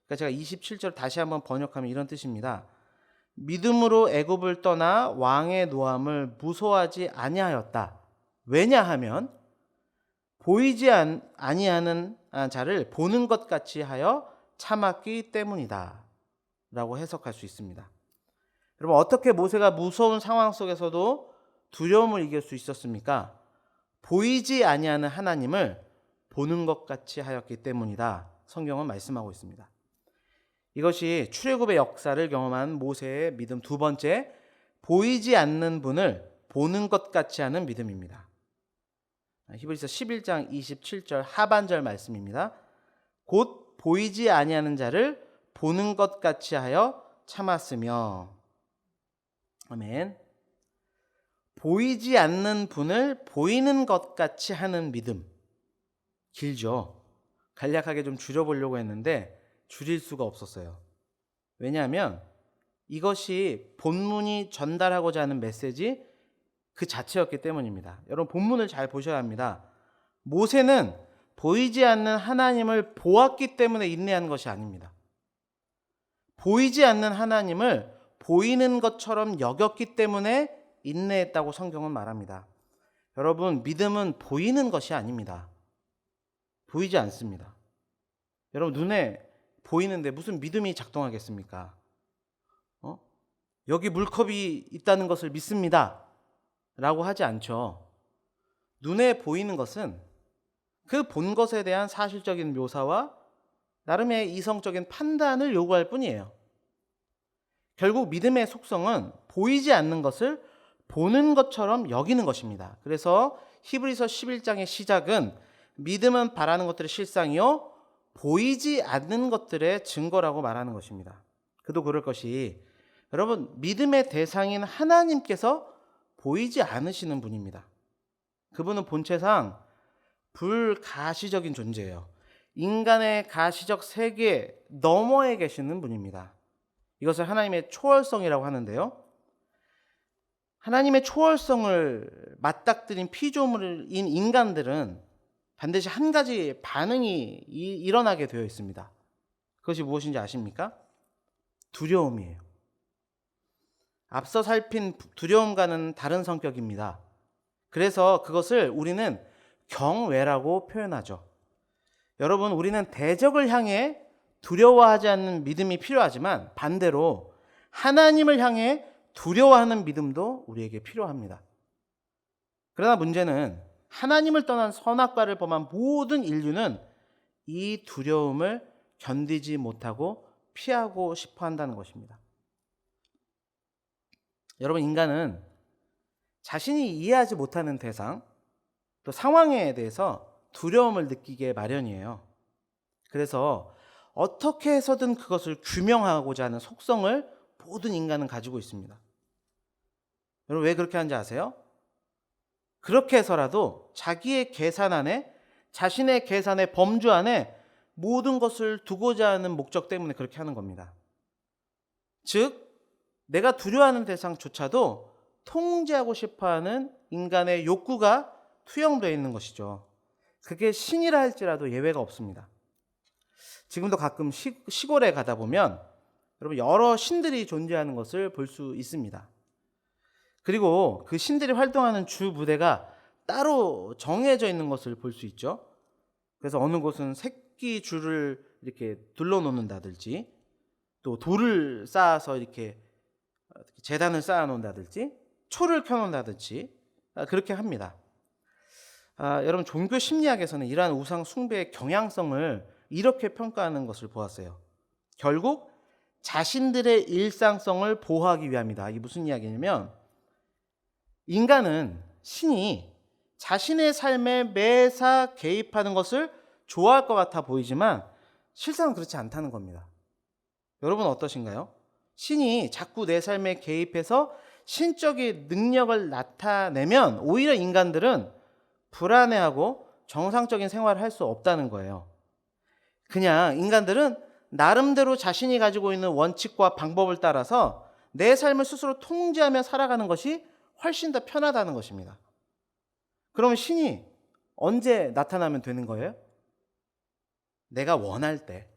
그러니까 제가 27절 다시 한번 번역하면 이런 뜻입니다. 믿음으로 애굽을 떠나 왕의 노함을 무서워하지 아니하였다. 왜냐하면 보이지 아니하는 자를 보는 것 같이 하여 참았기 때문이다 라고 해석할 수 있습니다. 여러분, 어떻게 모세가 무서운 상황 속에서도 두려움을 이길 수 있었습니까? 보이지 아니하는 하나님을 보는 것 같이 하였기 때문이다. 성경은 말씀하고 있습니다. 이것이 출애굽의 역사를 경험한 모세의 믿음 두 번째, 보이지 않는 분을 보는 것 같이 하는 믿음입니다. 히브리서 11장 27절 하반절 말씀입니다. 곧 보이지 아니하는 자를 보는 것 같이 하여 참았으며. 아멘. 보이지 않는 분을 보이는 것 같이 하는 믿음. 길죠. 간략하게 좀 줄여보려고 했는데 줄일 수가 없었어요. 왜냐하면 이것이 본문이 전달하고자 하는 메시지 그 자체였기 때문입니다. 여러분, 본문을 잘 보셔야 합니다. 모세는 보이지 않는 하나님을 보았기 때문에 인내한 것이 아닙니다. 보이지 않는 하나님을 보이는 것처럼 여겼기 때문에 인내했다고 성경은 말합니다. 여러분, 믿음은 보이는 것이 아닙니다. 보이지 않습니다. 여러분, 눈에 보이는데 무슨 믿음이 작동하겠습니까? 여기 물컵이 있다는 것을 믿습니다 라고 하지 않죠. 눈에 보이는 것은 그 본 것에 대한 사실적인 묘사와 나름의 이성적인 판단을 요구할 뿐이에요. 결국 믿음의 속성은 보이지 않는 것을 보는 것처럼 여기는 것입니다. 그래서 히브리서 11장의 시작은 믿음은 바라는 것들의 실상이요 보이지 않는 것들의 증거라고 말하는 것입니다. 그도 그럴 것이, 여러분, 믿음의 대상인 하나님께서 보이지 않으시는 분입니다. 그분은 본체상 불가시적인 존재예요. 인간의 가시적 세계 너머에 계시는 분입니다. 이것을 하나님의 초월성이라고 하는데요. 하나님의 초월성을 맞닥뜨린 피조물인 인간들은 반드시 한 가지 반응이 일어나게 되어 있습니다. 그것이 무엇인지 아십니까? 두려움이에요. 앞서 살핀 두려움과는 다른 성격입니다. 그래서 그것을 우리는 경외라고 표현하죠. 여러분, 우리는 대적을 향해 두려워하지 않는 믿음이 필요하지만 반대로 하나님을 향해 두려워하는 믿음도 우리에게 필요합니다. 그러나 문제는 하나님을 떠난 선악과를 범한 모든 인류는 이 두려움을 견디지 못하고 피하고 싶어 한다는 것입니다. 여러분, 인간은 자신이 이해하지 못하는 대상, 또 상황에 대해서 두려움을 느끼게 마련이에요. 그래서 어떻게 해서든 그것을 규명하고자 하는 속성을 모든 인간은 가지고 있습니다. 여러분, 왜 그렇게 하는지 아세요? 그렇게 해서라도 자기의 계산 안에, 자신의 계산의 범주 안에 모든 것을 두고자 하는 목적 때문에 그렇게 하는 겁니다. 즉, 내가 두려워하는 대상조차도 통제하고 싶어하는 인간의 욕구가 투영되어 있는 것이죠. 그게 신이라 할지라도 예외가 없습니다. 지금도 가끔 시골에 가다 보면 여러분 여러 신들이 존재하는 것을 볼 수 있습니다. 그리고 그 신들이 활동하는 주 부대가 따로 정해져 있는 것을 볼 수 있죠. 그래서 어느 곳은 새끼 줄을 이렇게 둘러놓는다든지, 또 돌을 쌓아서 이렇게 제단을 쌓아놓는다든지, 초를 켜놓는다든지 그렇게 합니다. 여러분 종교 심리학에서는 이러한 우상 숭배의 경향성을 이렇게 평가하는 것을 보았어요. 결국 자신들의 일상성을 보호하기 위함이다. 이게 무슨 이야기냐면, 인간은 신이 자신의 삶에 매사 개입하는 것을 좋아할 것 같아 보이지만 실상은 그렇지 않다는 겁니다. 여러분 어떠신가요? 신이 자꾸 내 삶에 개입해서 신적인 능력을 나타내면 오히려 인간들은 불안해하고 정상적인 생활을 할 수 없다는 거예요. 그냥 인간들은 나름대로 자신이 가지고 있는 원칙과 방법을 따라서 내 삶을 스스로 통제하며 살아가는 것이 훨씬 더 편하다는 것입니다. 그러면 신이 언제 나타나면 되는 거예요? 내가 원할 때,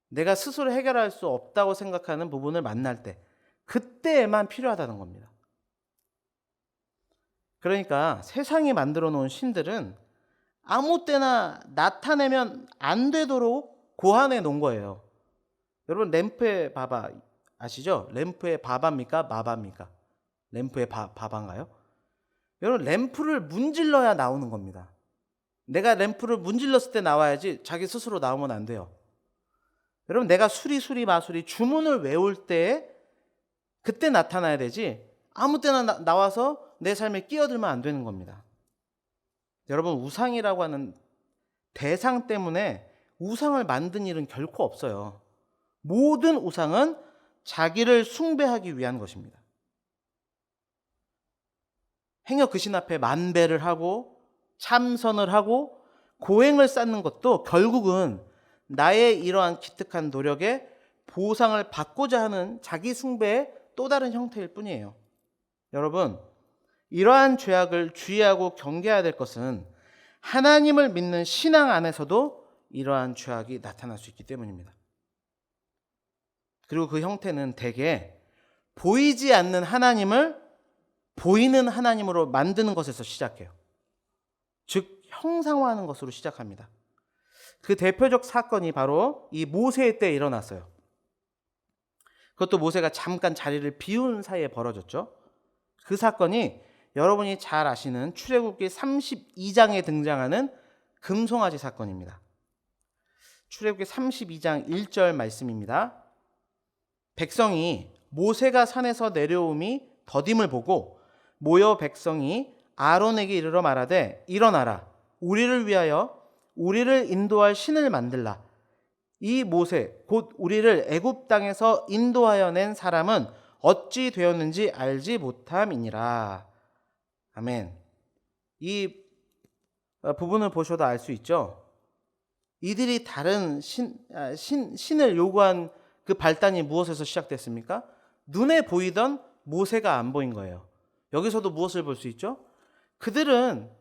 내가 스스로 해결할 수 없다고 생각하는 부분을 만날 때, 그때에만 필요하다는 겁니다. 그러니까 세상이 만들어 놓은 신들은 아무 때나 나타내면 안 되도록 고안해 놓은 거예요. 여러분 램프의 바바 아시죠? 램프의 바바입니까? 마바입니까? 램프의 바바인가요? 여러분 램프를 문질러야 나오는 겁니다. 내가 램프를 문질렀을 때 나와야지 자기 스스로 나오면 안 돼요. 여러분 내가 수리 마수리 주문을 외울 때 그때 나타나야 되지, 아무 때나 나와서 내 삶에 끼어들면 안 되는 겁니다. 여러분 우상이라고 하는 대상 때문에 우상을 만든 일은 결코 없어요. 모든 우상은 자기를 숭배하기 위한 것입니다. 행여 그 신 앞에 만배를 하고 참선을 하고 고행을 쌓는 것도 결국은 나의 이러한 기특한 노력에 보상을 받고자 하는 자기 숭배의 또 다른 형태일 뿐이에요. 여러분 이러한 죄악을 주의하고 경계해야 될 것은 하나님을 믿는 신앙 안에서도 이러한 죄악이 나타날 수 있기 때문입니다. 그리고 그 형태는 대개 보이지 않는 하나님을 보이는 하나님으로 만드는 것에서 시작해요. 즉 형상화하는 것으로 시작합니다. 그 대표적 사건이 바로 이 모세의 때에 일어났어요. 그것도 모세가 잠깐 자리를 비운 사이에 벌어졌죠. 그 사건이 여러분이 잘 아시는 출애굽기 32장에 등장하는 금송아지 사건입니다. 출애굽기 32장 1절 말씀입니다. 백성이 모세가 산에서 내려옴이 더딤을 보고 모여 백성이 아론에게 이르러 말하되 일어나라, 우리를 위하여 우리를 인도할 신을 만들라. 이 모세 곧 우리를 애굽 땅에서 인도하여 낸 사람은 어찌 되었는지 알지 못함이니라. 아멘. 이 부분을 보셔도 알 수 있죠. 이들이 다른 신을 요구한 그 발단이 무엇에서 시작됐습니까? 눈에 보이던 모세가 안 보인 거예요. 여기서도 무엇을 볼 수 있죠? 그들은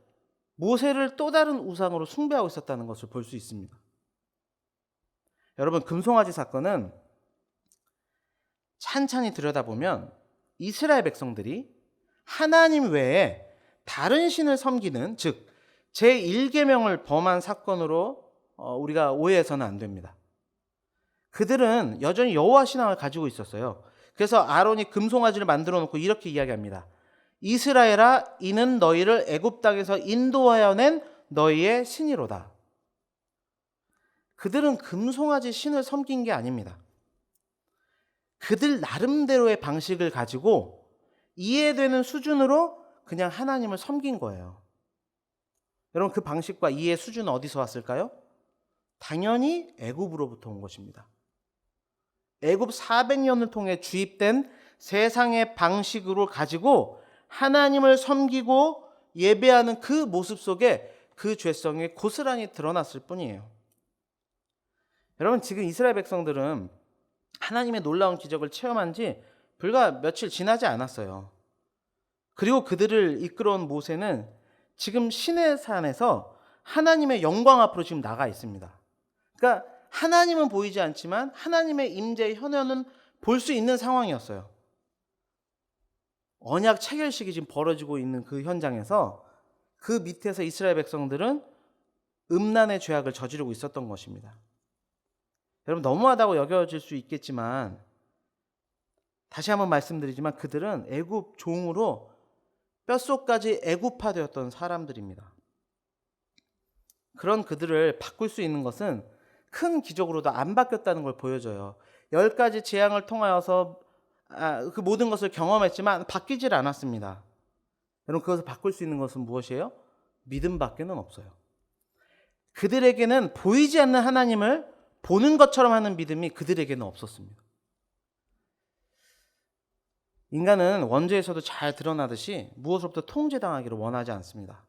모세를 또 다른 우상으로 숭배하고 있었다는 것을 볼 수 있습니다. 여러분 금송아지 사건은 찬찬히 들여다보면 이스라엘 백성들이 하나님 외에 다른 신을 섬기는, 즉 제1계명을 범한 사건으로 우리가 오해해서는 안 됩니다. 그들은 여전히 여호와 신앙을 가지고 있었어요. 그래서 아론이 금송아지를 만들어 놓고 이렇게 이야기합니다. 이스라엘아, 이는 너희를 애굽 땅에서 인도하여 낸 너희의 신이로다. 그들은 금송아지 신을 섬긴 게 아닙니다. 그들 나름대로의 방식을 가지고 이해되는 수준으로 그냥 하나님을 섬긴 거예요. 여러분 그 방식과 이해 수준은 어디서 왔을까요? 당연히 애굽으로부터 온 것입니다. 애굽 400년을 통해 주입된 세상의 방식으로 가지고 하나님을 섬기고 예배하는 그 모습 속에 그 죄성이 고스란히 드러났을 뿐이에요. 여러분 지금 이스라엘 백성들은 하나님의 놀라운 기적을 체험한 지 불과 며칠 지나지 않았어요. 그리고 그들을 이끌어온 모세는 지금 시내산에서 하나님의 영광 앞으로 지금 나가 있습니다. 그러니까 하나님은 보이지 않지만 하나님의 임재의 현현은 볼 수 있는 상황이었어요. 언약 체결식이 지금 벌어지고 있는 그 현장에서 그 밑에서 이스라엘 백성들은 음란의 죄악을 저지르고 있었던 것입니다. 여러분, 너무하다고 여겨질 수 있겠지만 다시 한번 말씀드리지만 그들은 애굽 종으로 뼛속까지 애굽화되었던 사람들입니다. 그런 그들을 바꿀 수 있는 것은 큰 기적으로도 안 바뀌었다는 걸 보여줘요. 10가지 재앙을 통하여서 그 모든 것을 경험했지만 바뀌질 않았습니다. 여러분, 그것을 바꿀 수 있는 것은 무엇이에요? 믿음밖에는 없어요. 그들에게는 보이지 않는 하나님을 보는 것처럼 하는 믿음이 그들에게는 없었습니다. 인간은 원죄에서도 잘 드러나듯이 무엇으로부터 통제당하기를 원하지 않습니다.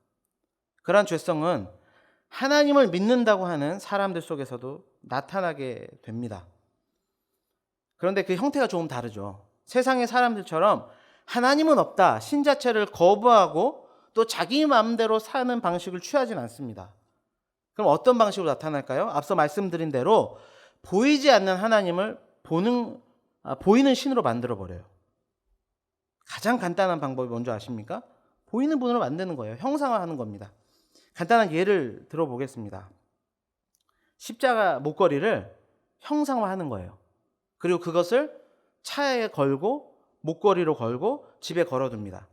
그러한 죄성은 하나님을 믿는다고 하는 사람들 속에서도 나타나게 됩니다. 그런데 그 형태가 조금 다르죠. 세상의 사람들처럼 하나님은 없다, 신 자체를 거부하고 또 자기 마음대로 사는 방식을 취하진 않습니다. 그럼 어떤 방식으로 나타날까요? 앞서 말씀드린 대로 보이지 않는 하나님을 보이는 신으로 만들어버려요. 가장 간단한 방법이 뭔지 아십니까? 보이는 분으로 만드는 거예요. 형상화하는 겁니다. 간단한 예를 들어보겠습니다. 십자가 목걸이를 형상화하는 거예요. 그리고 그것을 차에 걸고 목걸이로 걸고 집에 걸어둡니다.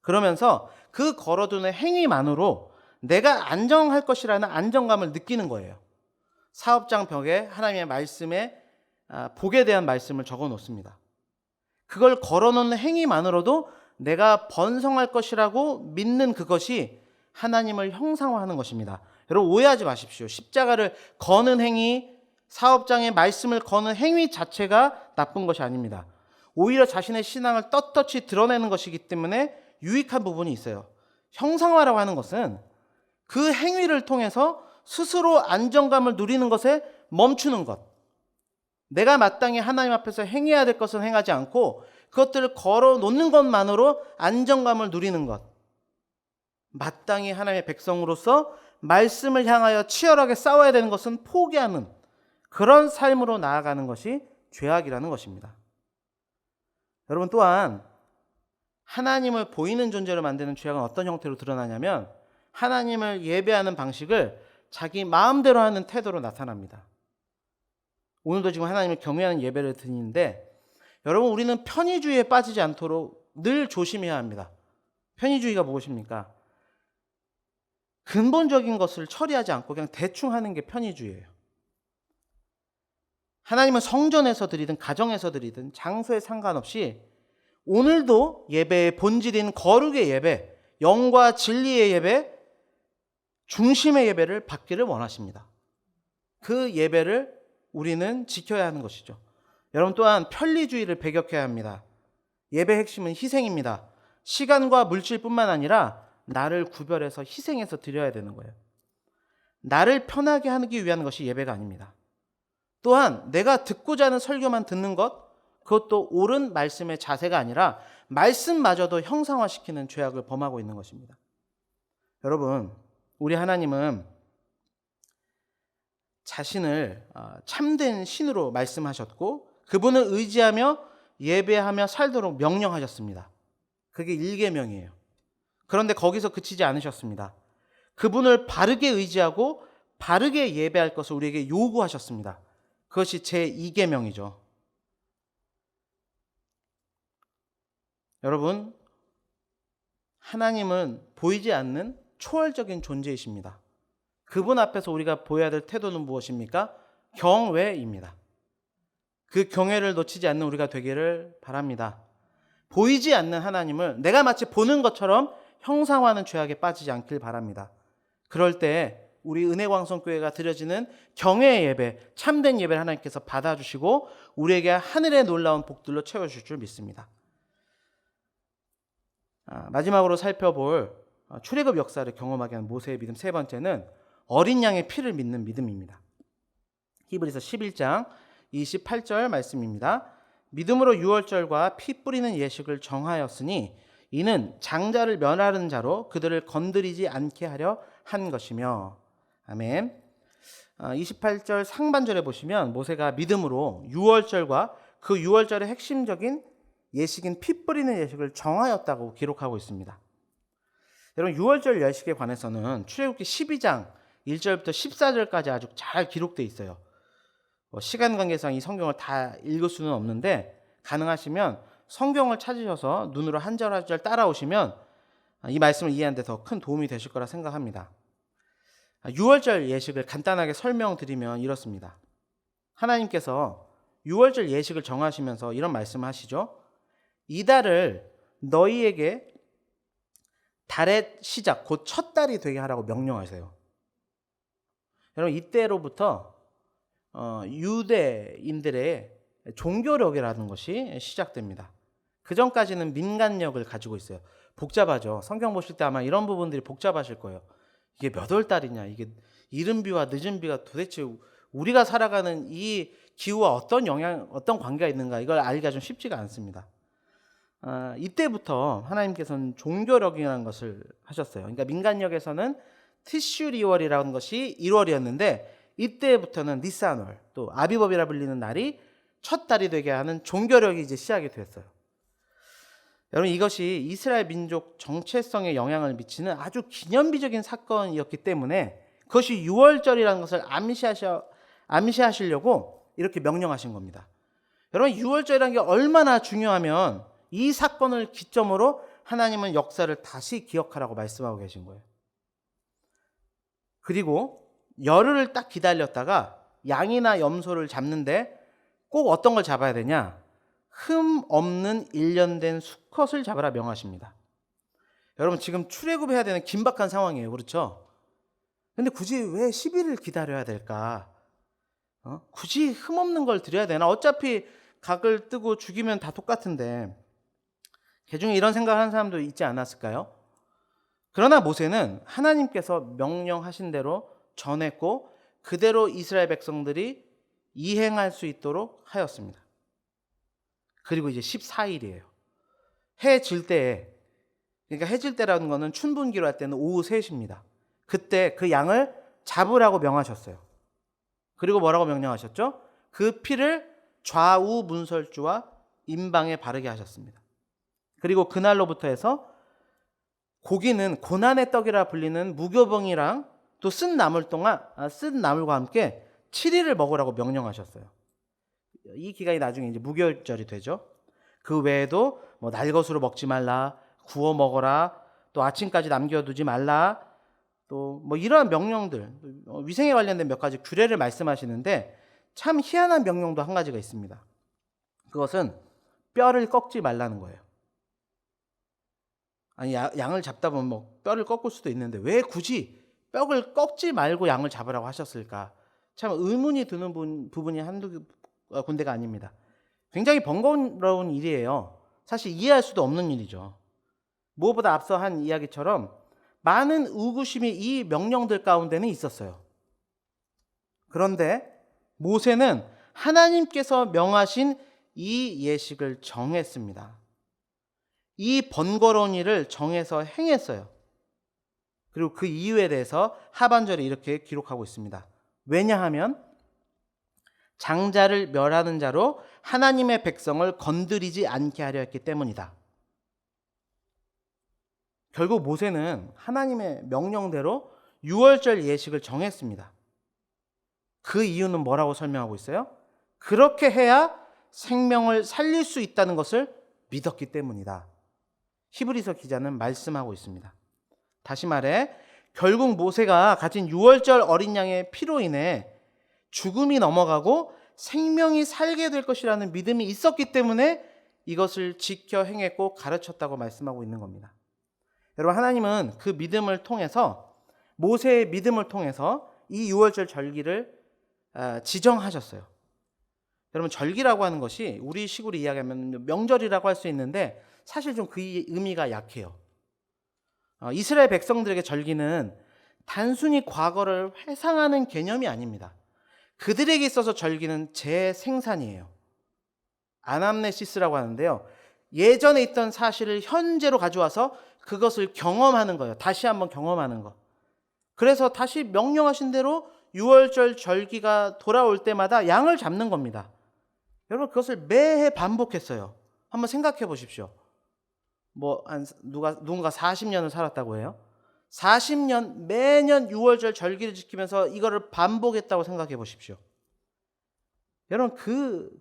그러면서 그 걸어두는 행위만으로 내가 안정할 것이라는 안정감을 느끼는 거예요. 사업장 벽에 하나님의 말씀에 복에 대한 말씀을 적어 놓습니다. 그걸 걸어놓는 행위만으로도 내가 번성할 것이라고 믿는 그것이 하나님을 형상화하는 것입니다. 여러분, 오해하지 마십시오. 십자가를 거는 행위, 사업장의 말씀을 거는 행위 자체가 나쁜 것이 아닙니다. 오히려 자신의 신앙을 떳떳이 드러내는 것이기 때문에 유익한 부분이 있어요. 형상화라고 하는 것은 그 행위를 통해서 스스로 안정감을 누리는 것에 멈추는 것. 내가 마땅히 하나님 앞에서 행해야 될 것은 행하지 않고 그것들을 걸어 놓는 것만으로 안정감을 누리는 것. 마땅히 하나님의 백성으로서 말씀을 향하여 치열하게 싸워야 되는 것은 포기하는 그런 삶으로 나아가는 것이 죄악이라는 것입니다. 여러분, 또한 하나님을 보이는 존재로 만드는 죄악은 어떤 형태로 드러나냐면 하나님을 예배하는 방식을 자기 마음대로 하는 태도로 나타납니다. 오늘도 지금 하나님을 경외하는 예배를 드리는데 여러분, 우리는 편의주의에 빠지지 않도록 늘 조심해야 합니다. 편의주의가 무엇입니까? 근본적인 것을 처리하지 않고 그냥 대충 하는 게 편의주의예요. 하나님은 성전에서 드리든 가정에서 드리든 장소에 상관없이 오늘도 예배의 본질인 거룩의 예배, 영과 진리의 예배, 중심의 예배를 받기를 원하십니다. 그 예배를 우리는 지켜야 하는 것이죠. 여러분, 또한 편리주의를 배격해야 합니다. 예배의 핵심은 희생입니다. 시간과 물질뿐만 아니라 나를 구별해서 희생해서 드려야 되는 거예요. 나를 편하게 하기 위한 것이 예배가 아닙니다. 또한 내가 듣고자 하는 설교만 듣는 것, 그것도 옳은 말씀의 자세가 아니라 말씀마저도 형상화시키는 죄악을 범하고 있는 것입니다. 여러분, 우리 하나님은 자신을 참된 신으로 말씀하셨고 그분을 의지하며 예배하며 살도록 명령하셨습니다. 그게 1계명이에요. 그런데 거기서 그치지 않으셨습니다. 그분을 바르게 의지하고 바르게 예배할 것을 우리에게 요구하셨습니다. 그것이 제2계명이죠. 여러분, 하나님은 보이지 않는 초월적인 존재이십니다. 그분 앞에서 우리가 보여야 될 태도는 무엇입니까? 경외입니다. 그 경외를 놓치지 않는 우리가 되기를 바랍니다. 보이지 않는 하나님을 내가 마치 보는 것처럼 형상화하는 죄악에 빠지지 않길 바랍니다. 그럴 때 우리 은혜광성교회가 드려지는 경외의 예배, 참된 예배를 하나님께서 받아주시고 우리에게 하늘의 놀라운 복들로 채워주실 줄 믿습니다. 마지막으로 살펴볼 출애굽 역사를 경험하게 하는 모세의 믿음 세 번째는 어린 양의 피를 믿는 믿음입니다. 히브리서 11장 28절 말씀입니다. 믿음으로 유월절과 피 뿌리는 예식을 정하였으니 이는 장자를 멸하는 자로 그들을 건드리지 않게 하려 한 것이며. 아멘. 28절 상반절에 보시면 모세가 믿음으로 유월절과 그 유월절의 핵심적인 예식인 피 뿌리는 예식을 정하였다고 기록하고 있습니다. 여러분, 유월절 예식에 관해서는 출애굽기 12장 1절부터 14절까지 아주 잘 기록되어 있어요. 시간 관계상 이 성경을 다 읽을 수는 없는데 가능하시면 성경을 찾으셔서 눈으로 한 절 한 절 따라오시면 이 말씀을 이해하는 데 더 큰 도움이 되실 거라 생각합니다. 유월절 예식을 간단하게 설명드리면 이렇습니다. 하나님께서 유월절 예식을 정하시면서 이런 말씀을 하시죠. 이달을 너희에게 달의 시작, 곧 첫 달이 되게 하라고 명령하세요. 여러분, 이때로부터 유대인들의 종교력이라는 것이 시작됩니다. 그 전까지는 민간력을 가지고 있어요. 복잡하죠. 성경 보실 때 아마 이런 부분들이 복잡하실 거예요. 이게 몇 월 달이냐, 이게 이른 비와 늦은 비가 도대체 우리가 살아가는 이 기후와 어떤 관계가 있는가, 이걸 알기가 좀 쉽지가 않습니다. 이때부터 하나님께서는 종교력이라는 것을 하셨어요. 그러니까 민간력에서는 티슈리월이라는 것이 1월이었는데 이때부터는 니산월, 또 아비법이라 불리는 날이 첫 달이 되게 하는 종교력이 이제 시작이 됐어요. 여러분, 이것이 이스라엘 민족 정체성에 영향을 미치는 아주 기념비적인 사건이었기 때문에 그것이 유월절이라는 것을 암시하시려고 이렇게 명령하신 겁니다. 여러분, 유월절이라는 게 얼마나 중요하면 이 사건을 기점으로 하나님은 역사를 다시 기억하라고 말씀하고 계신 거예요. 그리고 열흘을 딱 기다렸다가 양이나 염소를 잡는데 꼭 어떤 걸 잡아야 되냐? 흠 없는 1년 된 수컷을 잡아라 명하십니다. 여러분, 지금 출애굽해야 되는 긴박한 상황이에요. 그렇죠? 근데 굳이 왜 10일을 기다려야 될까? 굳이 흠 없는 걸 드려야 되나? 어차피 각을 뜨고 죽이면 다 똑같은데. 개중에 이런 생각을 하는 사람도 있지 않았을까요? 그러나 모세는 하나님께서 명령하신 대로 전했고 그대로 이스라엘 백성들이 이행할 수 있도록 하였습니다. 그리고 이제 14일이에요. 해 질 때에, 그러니까 해 질 때라는 거는 춘분기로 할 때는 오후 3시입니다. 그때 그 양을 잡으라고 명하셨어요. 그리고 뭐라고 명령하셨죠? 그 피를 좌우 문설주와 임방에 바르게 하셨습니다. 그리고 그날로부터 해서 고기는 고난의 떡이라 불리는 무교병이랑 또 쓴 나물과 함께 7일을 먹으라고 명령하셨어요. 이 기간이 나중에 이제 무교절이 되죠. 그 외에도 뭐 날것으로 먹지 말라, 구워 먹어라, 또 아침까지 남겨두지 말라, 또 뭐 이러한 명령들, 위생에 관련된 몇 가지 규례를 말씀하시는데 참 희한한 명령도 한 가지가 있습니다. 그것은 뼈를 꺾지 말라는 거예요. 아니, 양을 잡다 보면 뭐 뼈를 꺾을 수도 있는데 왜 굳이 뼈를 꺾지 말고 양을 잡으라고 하셨을까? 참 의문이 드는 부분이 한두 군데가 아닙니다. 굉장히 번거로운 일이에요. 사실 이해할 수도 없는 일이죠. 무엇보다 앞서 한 이야기처럼 많은 의구심이 이 명령들 가운데는 있었어요. 그런데 모세는 하나님께서 명하신 이 예식을 정했습니다. 이 번거로운 일을 정해서 행했어요. 그리고 그 이유에 대해서 하반절에 이렇게 기록하고 있습니다. 왜냐하면 장자를 멸하는 자로 하나님의 백성을 건드리지 않게 하려 했기 때문이다. 결국 모세는 하나님의 명령대로 유월절 예식을 정했습니다. 그 이유는 뭐라고 설명하고 있어요? 그렇게 해야 생명을 살릴 수 있다는 것을 믿었기 때문이다. 히브리서 기자는 말씀하고 있습니다. 다시 말해, 결국 모세가 가진 유월절 어린 양의 피로 인해 죽음이 넘어가고 생명이 살게 될 것이라는 믿음이 있었기 때문에 이것을 지켜 행했고 가르쳤다고 말씀하고 있는 겁니다. 여러분, 하나님은 그 믿음을 통해서, 모세의 믿음을 통해서 이 유월절 절기를 지정하셨어요. 여러분, 절기라고 하는 것이 우리 식으로 이야기하면 명절이라고 할 수 있는데 사실 좀 그 의미가 약해요. 이스라엘 백성들에게 절기는 단순히 과거를 회상하는 개념이 아닙니다. 그들에게 있어서 절기는 재생산이에요. 아남네시스라고 하는데요. 예전에 있던 사실을 현재로 가져와서 그것을 경험하는 거예요. 다시 한번 경험하는 거. 그래서 다시 명령하신 대로 유월절 절기가 돌아올 때마다 양을 잡는 겁니다. 여러분 그것을 매해 반복했어요. 한번 생각해 보십시오. 누군가 40년을 살았다고 해요. 40년 매년 유월절 절기를 지키면서 이거를 반복했다고 생각해 보십시오. 여러분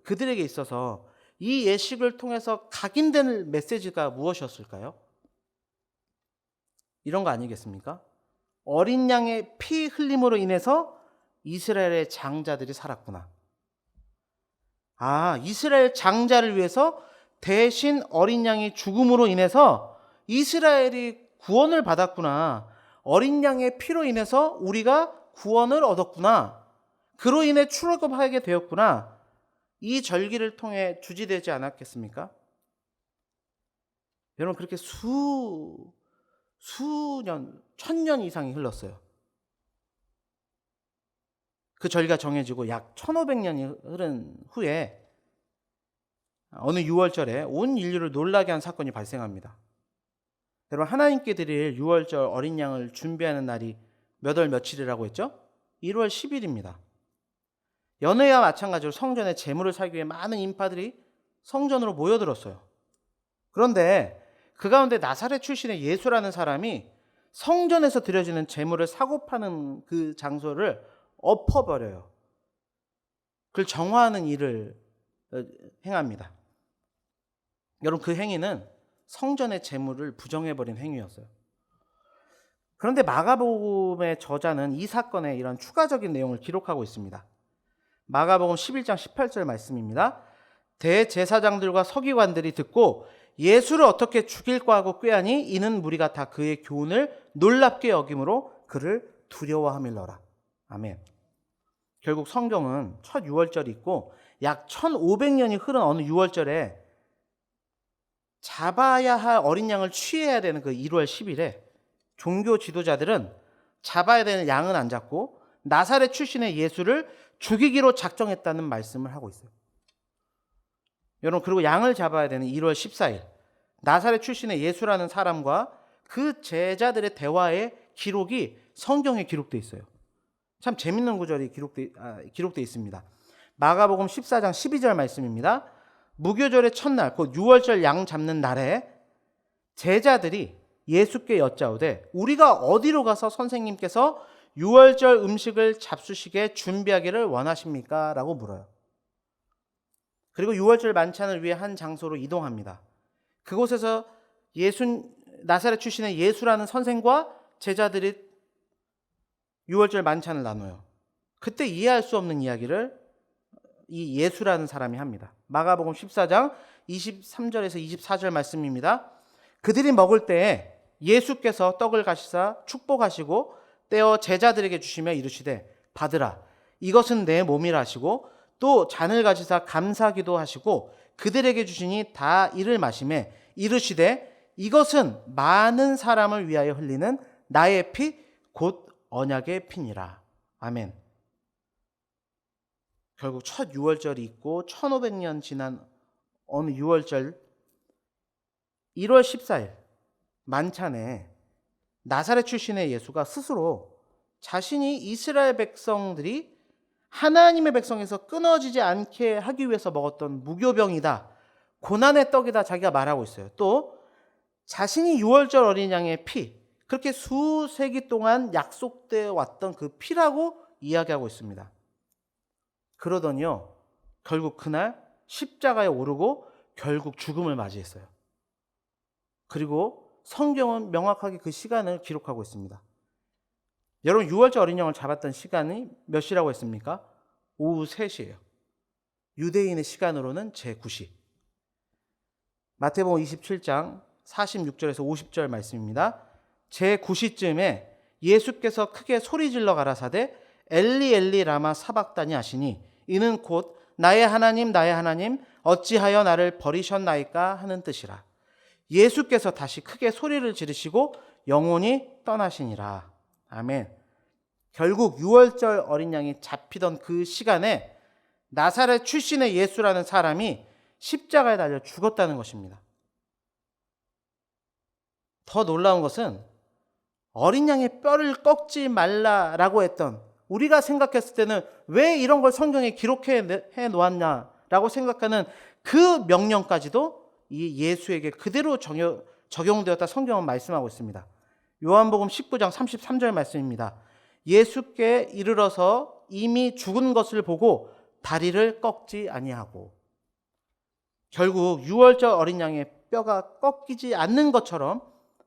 그들에게 있어서 이 예식을 통해서 각인된 메시지가 무엇이었을까요? 이런 거 아니겠습니까? 어린 양의 피 흘림으로 인해서 이스라엘의 장자들이 살았구나. 이스라엘 장자를 위해서 대신 어린 양이 죽음으로 인해서 이스라엘이 구원을 받았구나. 어린 양의 피로 인해서 우리가 구원을 얻었구나. 그로 인해 출애굽하게 되었구나. 이 절기를 통해 주지되지 않았겠습니까? 여러분 그렇게 수년, 1000년 이상이 흘렀어요. 그 절기가 정해지고 약 1500년이 흐른 후에 어느 유월절에 온 인류를 놀라게 한 사건이 발생합니다. 여러분 하나님께 드릴 유월절 어린 양을 준비하는 날이 몇 월 며칠이라고 했죠? 1월 10일입니다. 연회와 마찬가지로 성전에 제물을 살기 위해 많은 인파들이 성전으로 모여들었어요. 그런데 그 가운데 나사렛 출신의 예수라는 사람이 성전에서 드려지는 제물을 사고 파는 그 장소를 엎어버려요. 그걸 정화하는 일을 행합니다. 여러분 그 행위는 성전의 제물을 부정해버린 행위였어요. 그런데 마가복음의 저자는 이 사건에 이런 추가적인 내용을 기록하고 있습니다. 마가복음 11장 18절 말씀입니다. 대제사장들과 서기관들이 듣고 예수를 어떻게 죽일까 하고 꾀하니 이는 무리가 다 그의 교훈을 놀랍게 여김으로 그를 두려워함일러라. 아멘. 결국 성경은 첫 유월절이 있고 약 1500년이 흐른 어느 유월절에 잡아야 할 어린 양을 취해야 되는 그 1월 10일에 종교 지도자들은 잡아야 되는 양은 안 잡고 나사렛 출신의 예수를 죽이기로 작정했다는 말씀을 하고 있어요. 여러분 그리고 양을 잡아야 되는 1월 14일 나사렛 출신의 예수라는 사람과 그 제자들의 대화의 기록이 성경에 기록되어 있어요. 참 재밌는 구절이 기록되어 있습니다. 마가복음 14장 12절 말씀입니다. 무교절의 첫날 곧 유월절 양 잡는 날에 제자들이 예수께 여짜오되 우리가 어디로 가서 선생님께서 유월절 음식을 잡수시게 준비하기를 원하십니까? 라고 물어요. 그리고 유월절 만찬을 위해 한 장소로 이동합니다. 그곳에서 나사렛 출신의 예수라는 선생과 제자들이 유월절 만찬을 나눠요. 그때 이해할 수 없는 이야기를 이 예수라는 사람이 합니다. 마가복음 14장 23절에서 24절 말씀입니다. 그들이 먹을 때에 예수께서 떡을 가시사 축복하시고 떼어 제자들에게 주시며 이르시되 받으라 이것은 내 몸이라 하시고 또 잔을 가지사 감사기도 하시고 그들에게 주시니 다 이를 마시매 이르시되 이것은 많은 사람을 위하여 흘리는 나의 피 곧 언약의 피니라. 아멘. 결국 첫 유월절이 있고 1500년 지난 어느 유월절 1월 14일 만찬에 나사렛 출신의 예수가 스스로 자신이 이스라엘 백성들이 하나님의 백성에서 끊어지지 않게 하기 위해서 먹었던 무교병이다. 고난의 떡이다. 자기가 말하고 있어요. 또 자신이 유월절 어린 양의 피, 그렇게 수세기 동안 약속되어 왔던 그 피라고 이야기하고 있습니다. 그러더니요. 결국 그날 십자가에 오르고 결국 죽음을 맞이했어요. 그리고 성경은 명확하게 그 시간을 기록하고 있습니다. 여러분 유월절 어린 양을 잡았던 시간이 몇 시라고 했습니까? 오후 3시예요. 유대인의 시간으로는 제9시. 마태복음 27장 46절에서 50절 말씀입니다. 제9시쯤에 예수께서 크게 소리질러 가라사대 엘리 엘리 라마 사박다니 하시니 이는 곧 나의 하나님 나의 하나님 어찌하여 나를 버리셨나이까 하는 뜻이라. 예수께서 다시 크게 소리를 지르시고 영원히 떠나시니라. 아멘. 결국 유월절 어린 양이 잡히던 그 시간에 나사렛 출신의 예수라는 사람이 십자가에 달려 죽었다는 것입니다. 더 놀라운 것은 어린 양의 뼈를 꺾지 말라라고 했던, 우리가 생각했을 때는 왜 이런 걸 성경에 기록해 놓았냐라고 생각하는 그 명령까지도 이 예수에게 그대로 적용되었다 성경은 말씀하고 있습니다. 요한복음 19장 33절 말씀입니다. 예수께 이르러서 이미 죽은 것을 보고 다리를 꺾지 아니하고, 결국 유월절 어린 양의 뼈가 꺾이지 않는 것처럼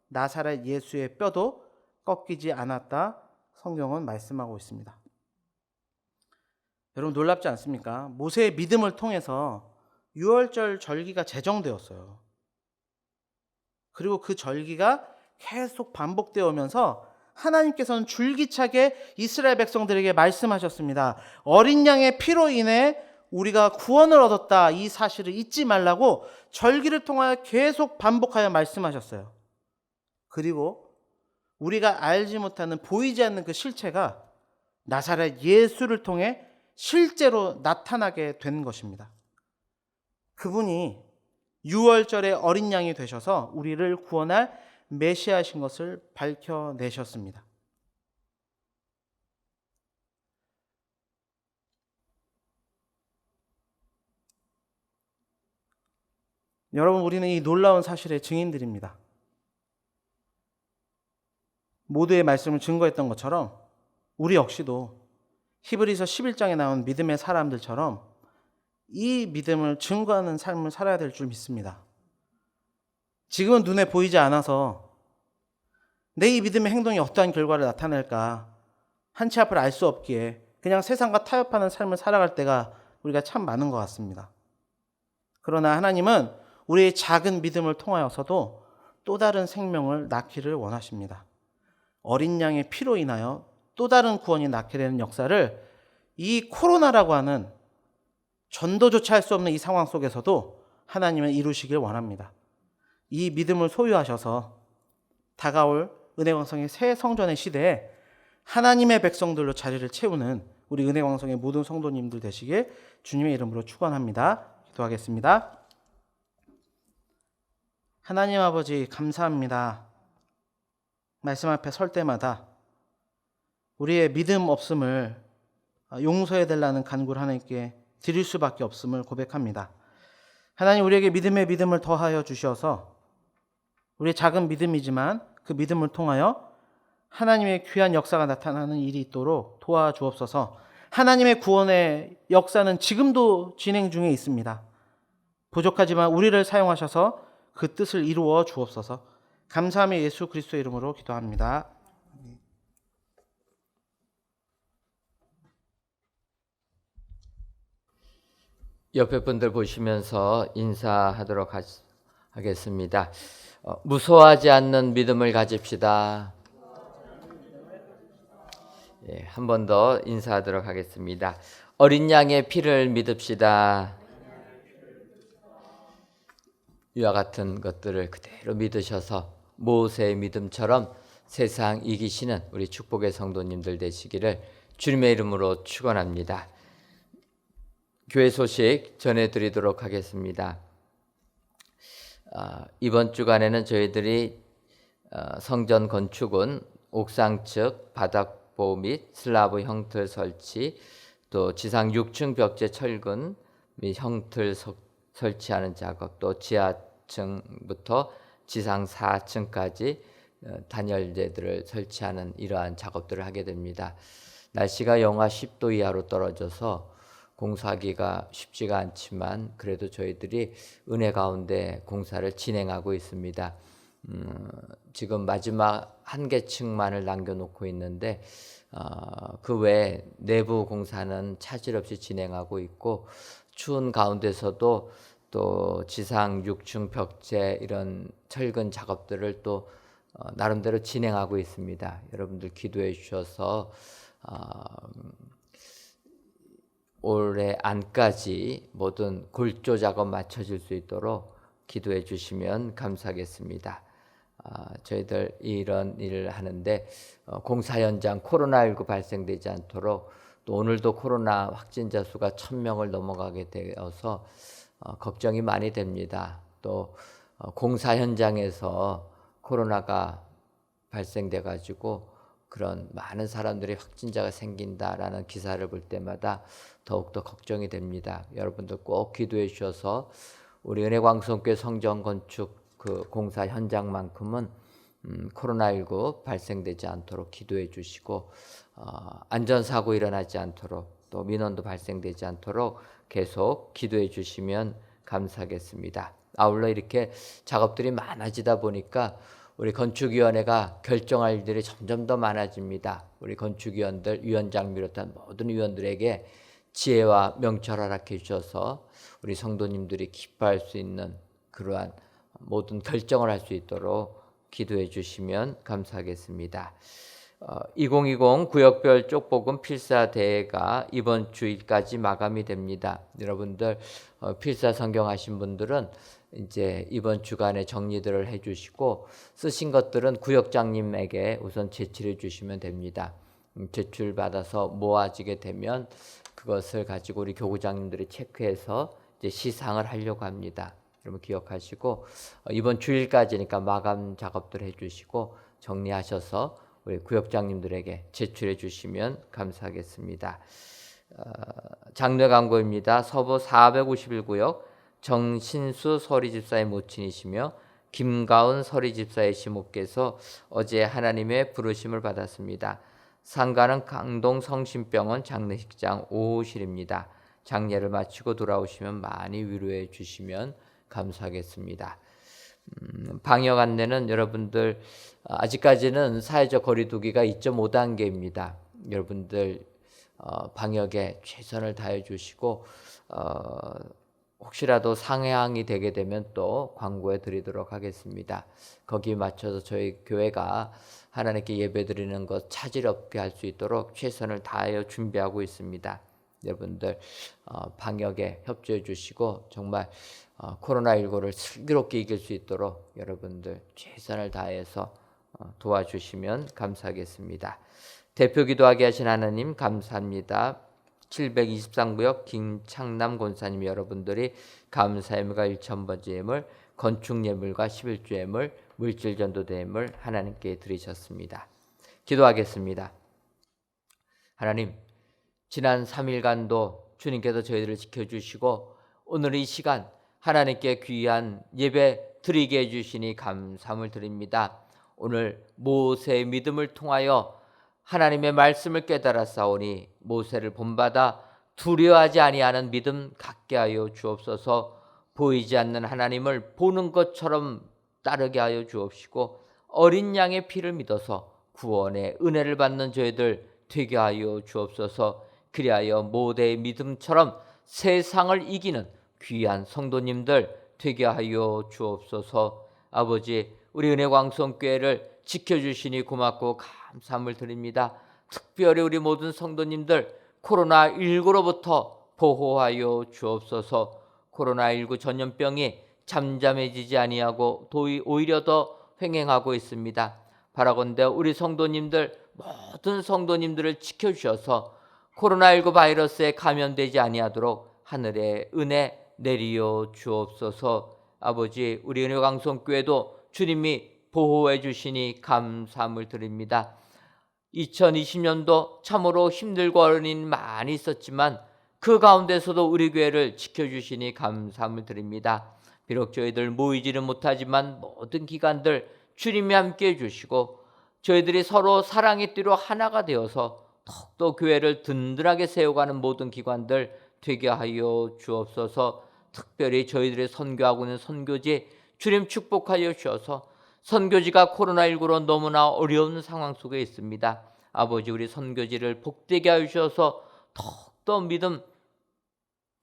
나사렛 예수의 뼈도 꺾이지 않았다 성경은 말씀하고 있습니다. 여러분 놀랍지 않습니까? 모세의 믿음을 통해서 유월절 절기가 제정되었어요. 그리고 그 절기가 계속 반복되어 오면서 하나님께서는 줄기차게 이스라엘 백성들에게 말씀하셨습니다. 어린 양의 피로 인해 우리가 구원을 얻었다, 이 사실을 잊지 말라고 절기를 통하여 계속 반복하여 말씀하셨어요. 그리고 우리가 알지 못하는, 보이지 않는 그 실체가 나사렛 예수를 통해 실제로 나타나게 된 것입니다. 그분이 유월절의 어린 양이 되셔서 우리를 구원할 메시아이신 것을 밝혀내셨습니다. 여러분, 우리는 이 놀라운 사실의 증인들입니다. 모두의 말씀을 증거했던 것처럼 우리 역시도 히브리서 11장에 나온 믿음의 사람들처럼 이 믿음을 증거하는 삶을 살아야 될 줄 믿습니다. 지금은 눈에 보이지 않아서 내 이 믿음의 행동이 어떠한 결과를 나타낼까 한치 앞을 알 수 없기에 그냥 세상과 타협하는 삶을 살아갈 때가 우리가 참 많은 것 같습니다. 그러나 하나님은 우리의 작은 믿음을 통하여서도 또 다른 생명을 낳기를 원하십니다. 어린 양의 피로 인하여 또 다른 구원이 낳게 되는 역사를 이 코로나라고 하는 전도조차 할 수 없는 이 상황 속에서도 하나님은 이루시길 원합니다. 이 믿음을 소유하셔서 다가올 은혜광성의 새 성전의 시대에 하나님의 백성들로 자리를 채우는 우리 은혜광성의 모든 성도님들 되시길 주님의 이름으로 축원합니다. 기도하겠습니다. 하나님 아버지 감사합니다. 말씀 앞에 설 때마다 우리의 믿음 없음을 용서해 달라는 간구를 하나님께 드릴 수밖에 없음을 고백합니다. 하나님, 우리에게 믿음의 믿음을 더하여 주셔서 우리의 작은 믿음이지만 그 믿음을 통하여 하나님의 귀한 역사가 나타나는 일이 있도록 도와주옵소서. 하나님의 구원의 역사는 지금도 진행 중에 있습니다. 부족하지만 우리를 사용하셔서 그 뜻을 이루어 주옵소서. 감사하며 예수 그리스도의 이름으로 기도합니다. 옆에 분들 보시면서 인사하도록 하겠습니다. 무서워하지 않는 믿음을 가집시다. 한 번 더 인사하도록 하겠습니다. 어린 양의 피를 믿읍시다. 이와 같은 것들을 그대로 믿으셔서 모세의 믿음처럼 세상 이기시는 우리 축복의 성도님들 되시기를 주님의 이름으로 축원합니다. 교회 소식 전해드리도록 하겠습니다. 이번 주간에는 저희들이 성전 건축은 옥상 측 바닥보 및 슬라브 형틀 설치, 또 지상 6층 벽제 철근 및 형틀 설치하는 작업, 또 지하층부터 지상 4층까지 단열재들을 설치하는 이러한 작업들을 하게 됩니다. 날씨가 영하 10도 이하로 떨어져서 공사하기가 쉽지가 않지만 그래도 저희들이 은혜 가운데 공사를 진행하고 있습니다. 지금 마지막 한 개 층만을 남겨놓고 있는데 그 외에 내부 공사는 차질 없이 진행하고 있고, 추운 가운데서도 또 지상 6층 벽제 이런 철근 작업들을 또 나름대로 진행하고 있습니다. 여러분들 기도해 주셔서 올해 안까지 모든 골조 작업 마쳐질 수 있도록 기도해 주시면 감사하겠습니다. 저희들 이런 일을 하는데 공사 현장 코로나19 발생되지 않도록, 또 오늘도 코로나 확진자 수가 1000명을 넘어가게 되어서 걱정이 많이 됩니다. 또 공사 현장에서 코로나가 발생돼 가지고 그런 많은 사람들이 확진자가 생긴다라는 기사를 볼 때마다 더욱더 걱정이 됩니다. 여러분들 꼭 기도해 주셔서 우리 은혜광성교회 성전 건축 그 공사 현장만큼은 코로나19 발생되지 않도록 기도해 주시고 안전사고 일어나지 않도록 또 민원도 발생되지 않도록 계속 기도해 주시면 감사하겠습니다. 아울러 이렇게 작업들이 많아지다 보니까 우리 건축위원회가 결정할 일들이 점점 더 많아집니다. 우리 건축위원들, 위원장 비롯한 모든 위원들에게 지혜와 명철 허락해 주셔서 우리 성도님들이 기뻐할 수 있는 그러한 모든 결정을 할 수 있도록 기도해 주시면 감사하겠습니다. 2020 구역별 쪽복음 필사 대회가 이번 주일까지 마감이 됩니다. 여러분들 필사 성경 하신 분들은 이제 이번 주간에 정리들을 해주시고 쓰신 것들은 구역장님에게 우선 제출해 주시면 됩니다. 제출 받아서 모아지게 되면 그것을 가지고 우리 교구장님들이 체크해서 이제 시상을 하려고 합니다. 여러분 기억하시고 이번 주일까지니까 마감 작업들 해주시고 정리하셔서 우리 구역장님들에게 제출해 주시면 감사하겠습니다. 장례 광고입니다. 서부 451구역 정신수 서리집사의 모친이시며 김가은 서리집사의 시모께서 어제 하나님의 부르심을 받았습니다. 상가는 강동 성심병원 장례식장 5호실입니다. 장례를 마치고 돌아오시면 많이 위로해 주시면 감사하겠습니다. 방역 안내는 여러분들 아직까지는 사회적 거리두기가 2.5단계입니다. 여러분들 방역에 최선을 다해 주시고 혹시라도 상향이 되게 되면 또 광고해 드리도록 하겠습니다. 거기에 맞춰서 저희 교회가 하나님께 예배드리는 것 차질 없게 할 수 있도록 최선을 다하여 준비하고 있습니다. 여러분들 방역에 협조해 주시고 정말 코로나19를 슬기롭게 이길 수 있도록 여러분들 최선을 다해서 도와주시면 감사하겠습니다. 대표 기도하게 하신 하나님 감사합니다. 723구역 김창남 권사님 여러분들이 감사 예물과 1000번째 예물, 건축 예물과 11조 예물, 물질 전도대 예물 하나님께 드리셨습니다. 기도하겠습니다. 하나님, 지난 3일간도 주님께서 저희들을 지켜주시고 오늘 이 시간 하나님께 귀한 예배 드리게 해주시니 감사함을 드립니다. 오늘 모세의 믿음을 통하여 하나님의 말씀을 깨달았사오니 모세를 본받아 두려워하지 아니하는 믿음 갖게 하여 주옵소서. 보이지 않는 하나님을 보는 것처럼 따르게 하여 주옵시고 어린 양의 피를 믿어서 구원의 은혜를 받는 저희들 되게 하여 주옵소서. 그리하여 모세의 믿음처럼 세상을 이기는 귀한 성도님들 되게 하여 주옵소서. 아버지, 우리 은혜광성교회를 지켜주시니 고맙고 감사함을 드립니다. 특별히 우리 모든 성도님들 코로나19로부터 보호하여 주옵소서. 코로나19 전염병이 잠잠해지지 아니하고 오히려 더 횡행하고 있습니다. 바라건대 우리 성도님들 모든 성도님들을 지켜주셔서 코로나19 바이러스에 감염되지 아니하도록 하늘의 은혜 내리어 주옵소서. 아버지, 우리 은혜광성교회도 주님이 보호해 주시니 감사함을 드립니다. 2020년도 참으로 힘들고 어려운 일 많이 있었지만 그 가운데서도 우리 교회를 지켜주시니 감사함을 드립니다. 비록 저희들 모이지는 못하지만 모든 기관들 주님이 함께해 주시고 저희들이 서로 사랑의 띠로 하나가 되어서 더욱더 교회를 든든하게 세워가는 모든 기관들 되게 하여 주옵소서. 특별히 저희들이 선교하고 있는 선교지 주님 축복하여 주셔서 선교지가 코로나19로 너무나 어려운 상황 속에 있습니다. 아버지, 우리 선교지를 복되게 하여 주셔서 더욱더 믿음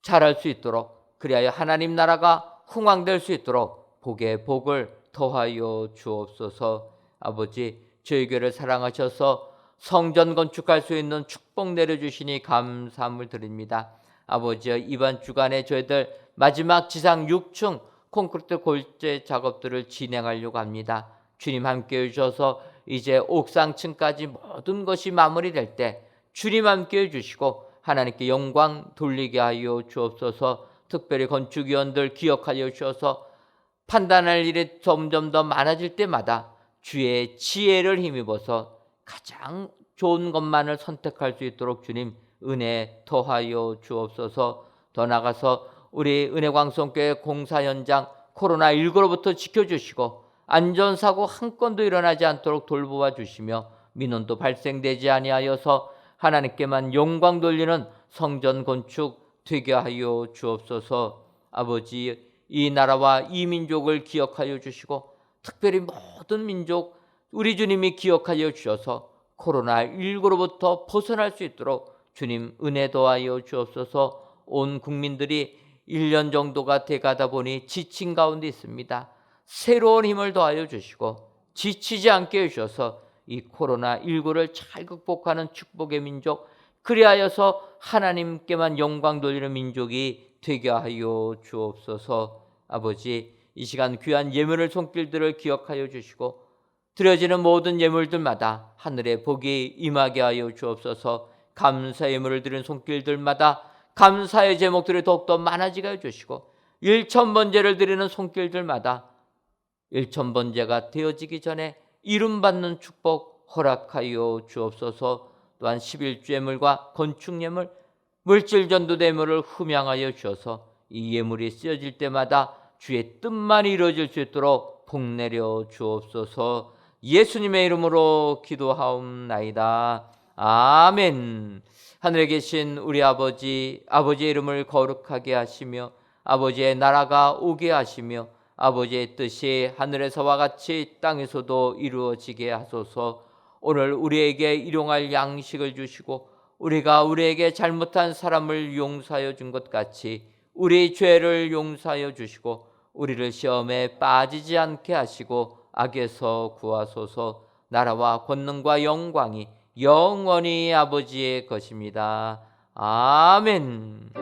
잘할 수 있도록 그리하여 하나님 나라가 흥왕될 수 있도록 복에 복을 더하여 주옵소서. 아버지, 저희 교회를 사랑하셔서 성전 건축할 수 있는 축복 내려주시니 감사함을 드립니다. 아버지, 이번 주간에 저희들 마지막 지상 6층 콘크리트 골재 작업들을 진행하려고 합니다. 주님 함께해 주셔서 이제 옥상층까지 모든 것이 마무리될 때 주님 함께해 주시고 하나님께 영광 돌리게 하여 주옵소서. 특별히 건축위원들 기억하여 주셔서 판단할 일이 점점 더 많아질 때마다 주의 지혜를 힘입어서 가장 좋은 것만을 선택할 수 있도록 주님 은혜 더하여 주옵소서. 더 나아가서 우리 은혜광성교회 공사 현장 코로나19로부터 지켜주시고 안전사고 한 건도 일어나지 않도록 돌보아 주시며 민원도 발생되지 아니하여서 하나님께만 영광 돌리는 성전 건축 되게 하여 주옵소서. 아버지, 이 나라와 이 민족을 기억하여 주시고 특별히 모든 민족 우리 주님이 기억하여 주셔서 코로나19로부터 벗어날 수 있도록 주님 은혜 더하여 주옵소서. 온 국민들이 1년 정도가 돼가다 보니 지친 가운데 있습니다. 새로운 힘을 더하여 주시고 지치지 않게 해주셔서 이 코로나19를 잘 극복하는 축복의 민족, 그리하여서 하나님께만 영광 돌리는 민족이 되게 하여 주옵소서. 아버지, 이 시간 귀한 예물을 손길들을 기억하여 주시고 드려지는 모든 예물들마다 하늘의 복이 임하게 하여 주옵소서. 감사 예물을 드린 손길들마다 감사의 제목들이 더욱더 많아지게 해주시고 1,000번제를 드리는 손길들마다 1,000번제가 되어지기 전에 이름받는 축복 허락하여 주옵소서. 또한 11주 예물과 건축 예물, 물질 전도 예물을 흠양하여 주셔서 이 예물이 쓰여질 때마다 주의 뜻만 이루어질 수 있도록 복 내려 주옵소서. 예수님의 이름으로 기도하옵나이다. 아멘. 하늘에 계신 우리 아버지, 아버지의 이름을 거룩하게 하시며 아버지의 나라가 오게 하시며 아버지의 뜻이 하늘에서와 같이 땅에서도 이루어지게 하소서. 오늘 우리에게 일용할 양식을 주시고 우리가 우리에게 잘못한 사람을 용서하여 준 것 같이 우리 죄를 용서하여 주시고 우리를 시험에 빠지지 않게 하시고 악에서 구하소서. 나라와 권능과 영광이 영원히 아버지의 것입니다. 아멘.